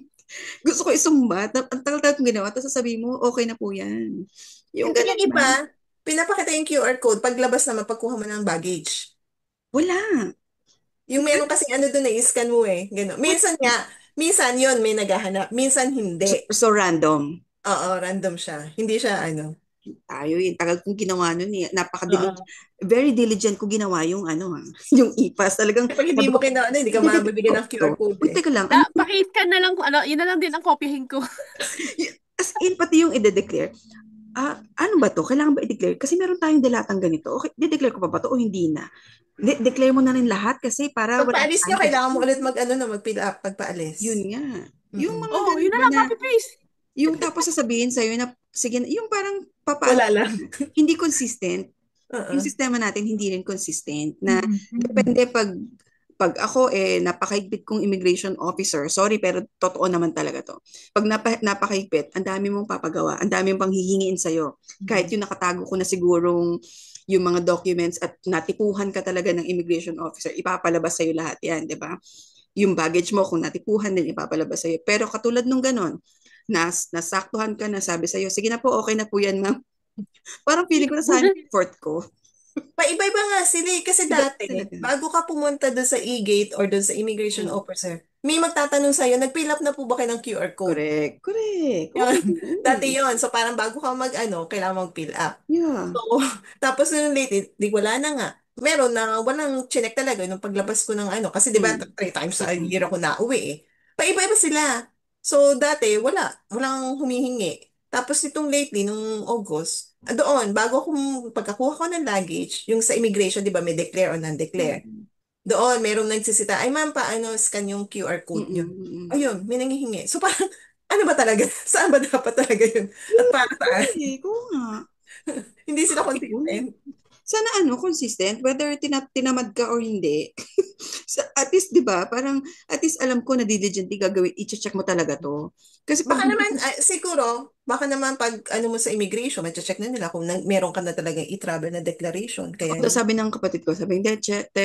Gusto ko isumbat. Ang tagal-tagal kong ginawa. Tapos sasabihin mo, okay na po yan. Yung Hindi ganun yung iba, pinapakita yung QR code paglabas na pagkuha mo ng baggage. Wala. Yung meron kasing doon na i-scan mo eh. Ganun. Minsan yun may naghahanap. Minsan hindi. So random. Oo, random siya. Hindi siya Tayo yung tagal kong ginawa nun eh. Very diligent ko ginawa yung yung e-pass. Talagang Pag hindi mo hindi ka mabibigyan ng QR code eh. Teka lang. Pakita na lang kung yun na lang din ang kopyahin ko. As in, pati yung i-declare. Ano ba to? Kailangan ba i-declare? Kasi meron tayong dalatang ganito. Okay, i-declare ko pa ba to o hindi na? Declare mo na rin lahat kasi para pagpaalis nyo, kailangan mo ulit mag-fill up pagpaalis. Yun nga. Yung mga yun na lang, copy-paste. Yung tapos sasabihin sa'yo na, sige, yung parang wala lang. Hindi consistent. Yung sistema natin hindi rin consistent. Na depende pag ako napakahigpit kong immigration officer, sorry pero totoo naman talaga to. Pag napakahigpit, ang dami mong papagawa, ang dami mong panghihingiin sa'yo. Kahit yung nakatago ko na sigurong yung mga documents at natipuhan ka talaga ng immigration officer, ipapalabas sa'yo lahat yan, di ba? Yung baggage mo, kung natipuhan din, ipapalabas sa'yo. Pero katulad nung ganon, nasaktuhan ka na, sabi sa'yo, sige na po, okay na po yan, ma'am. Parang feeling ko na sana effort ko. Paiba-iba nga sila kasi dati, bago ka pumunta doon sa e-gate or doon sa immigration officer, may magtatanong sa'yo, nag-fill up na po ba kayo ng QR code? Correct. Dati yon. So parang bago ka kailangan mag-fill up. Yeah. So, tapos nung late, wala na nga. Meron na, walang chinek talaga nung paglabas ko ng kasi di ba 3 times a year ako nauwi eh. Paiba-iba sila. So dati, walang humihingi. Tapos itong lately, nung August, doon, pagkakuha ko ng luggage, yung sa immigration, di ba, may declare or non-declare. Doon, merong nagsisita, ay ma'am, paano scan yung QR code nyo? Ayun, may nangihingi. So parang, Ano ba talaga? Saan ba dapat talaga yun? At para saan? Oo nga. Hindi sila Bakit yun? consistent. Sana consistent, whether tinamad ka or hindi. At least, di ba, parang, at least alam ko na diligently gagawin, i-check mo talaga to. Kasi pag Baka hindi, naman, siguro, baka naman pag ano mo sa immigration, check na nila kung meron ka na talagang i-travel na declaration. Kaya, sabi ng kapatid ko, sabi, hindi,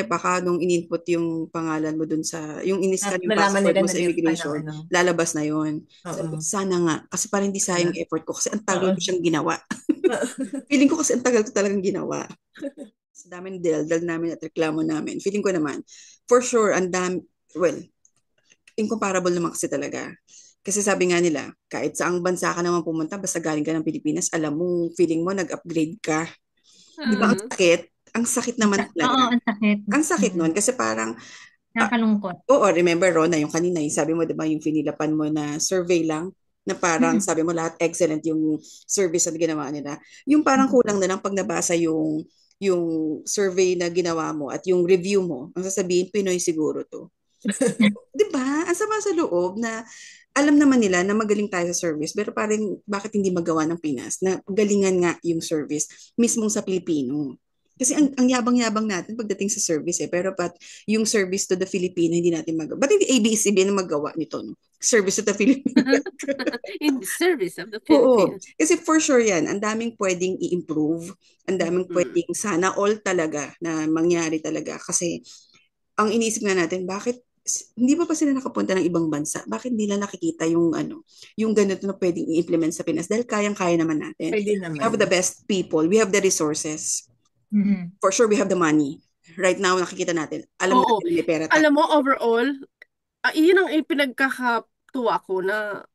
baka nung in-input yung pangalan mo dun sa, yung iniskan yung nalaman passport nila mo na sa meron ka ng immigration, ano. lalabas na yon. Sabi ko, Oo. sana nga, kasi parang hindi sayang yung effort ko, kasi ang tagal Oo. ko siyang ginawa. Feeling ko kasi ang tagal ko talagang ginawa. Sa daming dal namin at reklamo namin. Feeling ko naman, for sure, ang dami, well, incomparable naman kasi talaga. Kasi sabi nga nila, kahit saang bansa ka naman pumunta, basta galing ka ng Pilipinas, alam mo, feeling mo, nag-upgrade ka. Di ba? Ang Mm. sakit. Ang sakit naman Oo, talaga. ang sakit. Ang sakit nun kasi parang, Nakakalungkot. oo, remember Rona, yung kanina, yung sabi mo, di ba, yung finilapan mo na survey lang, na parang sabi mo lahat excellent yung service na ginawa nila. Yung parang kulang na lang pag nabasa yung survey na ginawa mo at yung review mo, ang sasabihin, Pinoy siguro to. Di ba? Ang sama sa loob na alam naman nila na magaling tayo sa service, pero parang bakit hindi magawa ng Pinas na galingan nga yung service mismong sa Pilipino. Kasi ang yabang-yabang natin pagdating sa service pero yung service to the Filipino hindi natin magawa. Ba't hindi ABS-CBN na magawa nito? No? Service to the Filipino. In the service of the Oo. Philippines. Kasi for sure yan, ang daming pwedeng i-improve, ang daming Mm. pwedeng sana all talaga na mangyari talaga. Kasi ang iniisip nga natin, bakit hindi pa sila nakapunta ng ibang bansa? Bakit hindi nila nakikita yung ganito na pwedeng i-implement sa Pinas? Dahil kayang-kaya naman natin. Pwede We have the naman. best people. We have the resources. Mhm. For sure, we have the money. Right now, nakikita natin. Alam Oo. natin na may pera tayo. Alam mo, overall, yun ang ipinagkakatuwa ko na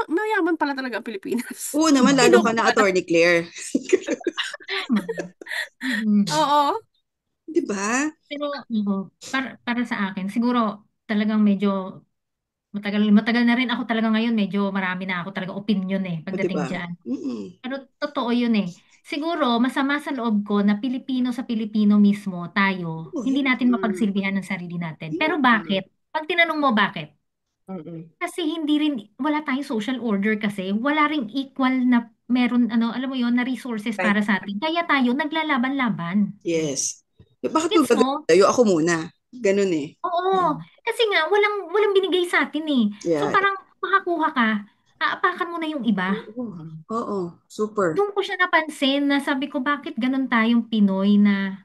mayaman pala talaga ang Pilipinas. Oo naman, lalo ka na Kinukuha na. Attorney Claire. Tama. Mhm. Oo. Di ba? Pero para sa akin, siguro talagang medyo matagal na rin ako talaga ngayon, medyo marami na ako talaga opinion O, di pagdating ba? diyan. Mm-mm. Pero totoo yun eh. Siguro masama sa loob ko na Pilipino sa Pilipino mismo tayo, Oh, hindi yeah. natin Mm. mapagsilbihan ng sarili natin. Pero Mm. bakit? Pag tinanong mo bakit? Mm-mm. Kasi hindi rin, wala tayong social order kasi, wala ring equal na meron, alam mo yon na resources para Right. sa atin. Kaya tayo naglalaban-laban. Yes. Bakit mo Gets mo? tayo? Ako muna. Ganun eh. Oo. Kasi nga, walang binigay sa atin eh. So Yeah. parang makakuha ka, aapakan mo na yung iba. Oo. Oo. Super. Doon ko siya napansin na sabi ko, bakit ganun tayong Pinoy na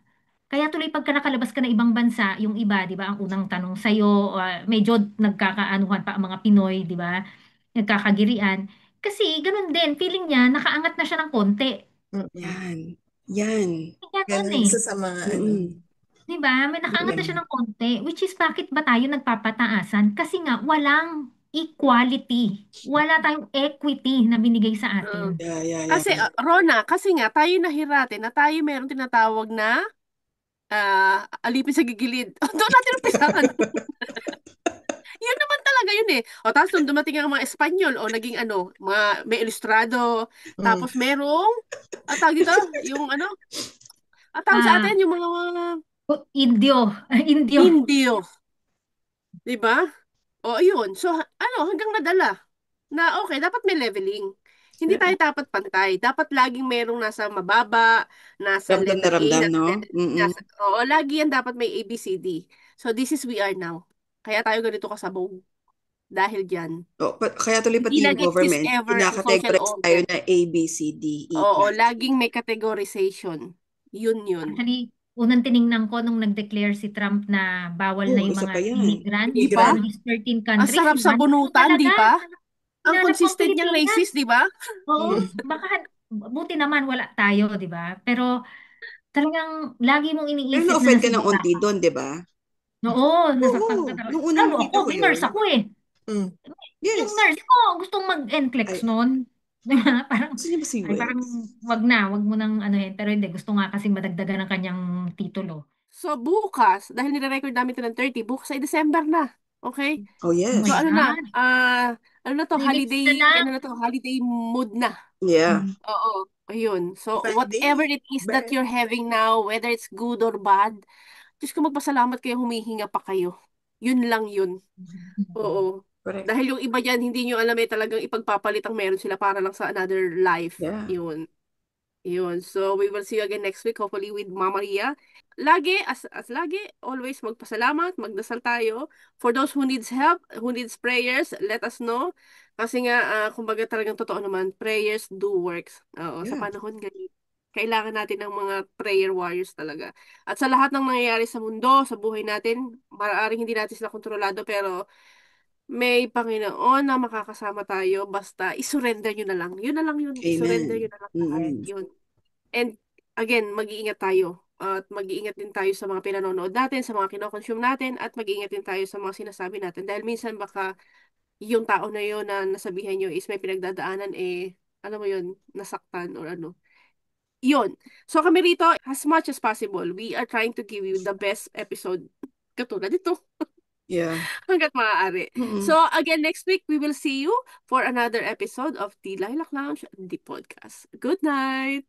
kaya tuloy pagka nakalabas ka na ibang bansa, yung iba, di ba, ang unang tanong sa'yo, medyo nagkakaanuhan pa ang mga Pinoy, di ba? Nagkakagirian. Kasi ganun din, feeling niya, nakaangat na siya ng konti. Mm-mm. Yan. Yan. Ganun Ganun eh. isa sa mga ano. Mm-mm. Di ba? May nakaangat na siya Problema. ng konti. Which is, bakit ba tayo nagpapataasan? Kasi nga, walang equality. Wala tayong equity na binigay sa Oo. atin. Yeah, yeah, yeah. Kasi, Rona, kasi nga, tayo nahirate na tayo meron tinatawag na alipin sa gigilid. Doon natin umpisahan. Yun naman talaga yun eh. O tapos nung dumating ang mga Espanyol, o naging may ilustrado, Mm. tapos merong, tawag dito, yung tawag sa Ah, atin, yung mga Indio. Indio. Indio. Diba? O yun. So, hanggang nadala. Na okay, dapat may leveling. Hindi tayo dapat pantay. Dapat laging merong nasa mababa, nasa Ramdam na letter A, ramdam, nasa, no? Mm-mm. oo, lagi yan dapat may ABCD. So, this is we are now. Kaya tayo ganito kasabog. Dahil dyan. Oh, kaya tuloy Hindi pati yung nag-exist government, ever ang social pinaka-express tayo order. na A, B, C, D, E, Oo, F. laging may categorization. Yun. Actually, unang tiningnan ko nung nag-declare si Trump na bawal na Oh, yung isa mga pa yan. immigrant Di ba? from Immigrant. these 13 Ang countries, sarap sa hinanap ko bunutan, di talaga. ba? Ang Hinanap ko ang consistent niyang Pilipinas. racist, di ba? Oo, Mm. baka buti naman wala tayo, di ba? Pero talagang lagi mong Pero iniisip na na-offend nasa ka ng baba onti ka. doon, di ba? Oo, nasaktan ka Oo, talaga. nung unang Lalo nakita ako, ko may yun. nurse ako eh. Mm. Yung Yes. nurse ko, gustong mag-NCLEX Ay, noon. Di ba? Parang, gusto niya ba si ay parang Wes? wag mo nang anuhin. Pero hindi, gusto nga kasi madagdagan ng kanyang titulo. So, bukas, dahil nire-record namin ito ng 30, bukas ay December na. Okay? Oh, Oh So, my yes. God. ano na to, 3 weeks na lang. holiday mood na. Yeah. Mm. Oo, ayun. So, 5 days. whatever it is that Ber. you're having now, whether it's good or bad, Diyos ko magpasalamat kayo, humihinga pa kayo. Yun lang yun. Oo. Correct. Dahil yung iba dyan, hindi nyo alam talagang ipagpapalit ang meron sila para lang sa another life. Yeah. Yun. So, we will see you again next week, hopefully with Mama Ria. Lagi, as lagi, always magpasalamat, magdasal tayo. For those who needs help, who needs prayers, let us know. Kasi nga, kumbaga talagang totoo naman, prayers do works. Oo, sa Yeah. panahon ngayon, kailangan natin ng mga prayer warriors talaga. At sa lahat ng nangyayari sa mundo, sa buhay natin, maaaring hindi natin sila kontrolado, pero may Panginoon na makakasama tayo, basta isurrender nyo na lang. Yun na lang yun. Isurrender nyo Amen. na lang lahat. Yun. And again, mag-iingat tayo. At mag-iingat din tayo sa mga pinanonood natin, sa mga kinokonsume natin, at mag-iingat din tayo sa mga sinasabi natin. Dahil minsan baka yung tao na yun na nasabihan nyo is may pinagdadaanan, alam mo yun, nasaktan or ano. Yun. So kami rito, as much as possible, we are trying to give you the best episode katulad ito. Yeah. Hanggat maaari. Mm-mm. So, again, next week, we will see you for another episode of the Lilac Lounge, the podcast. Good night!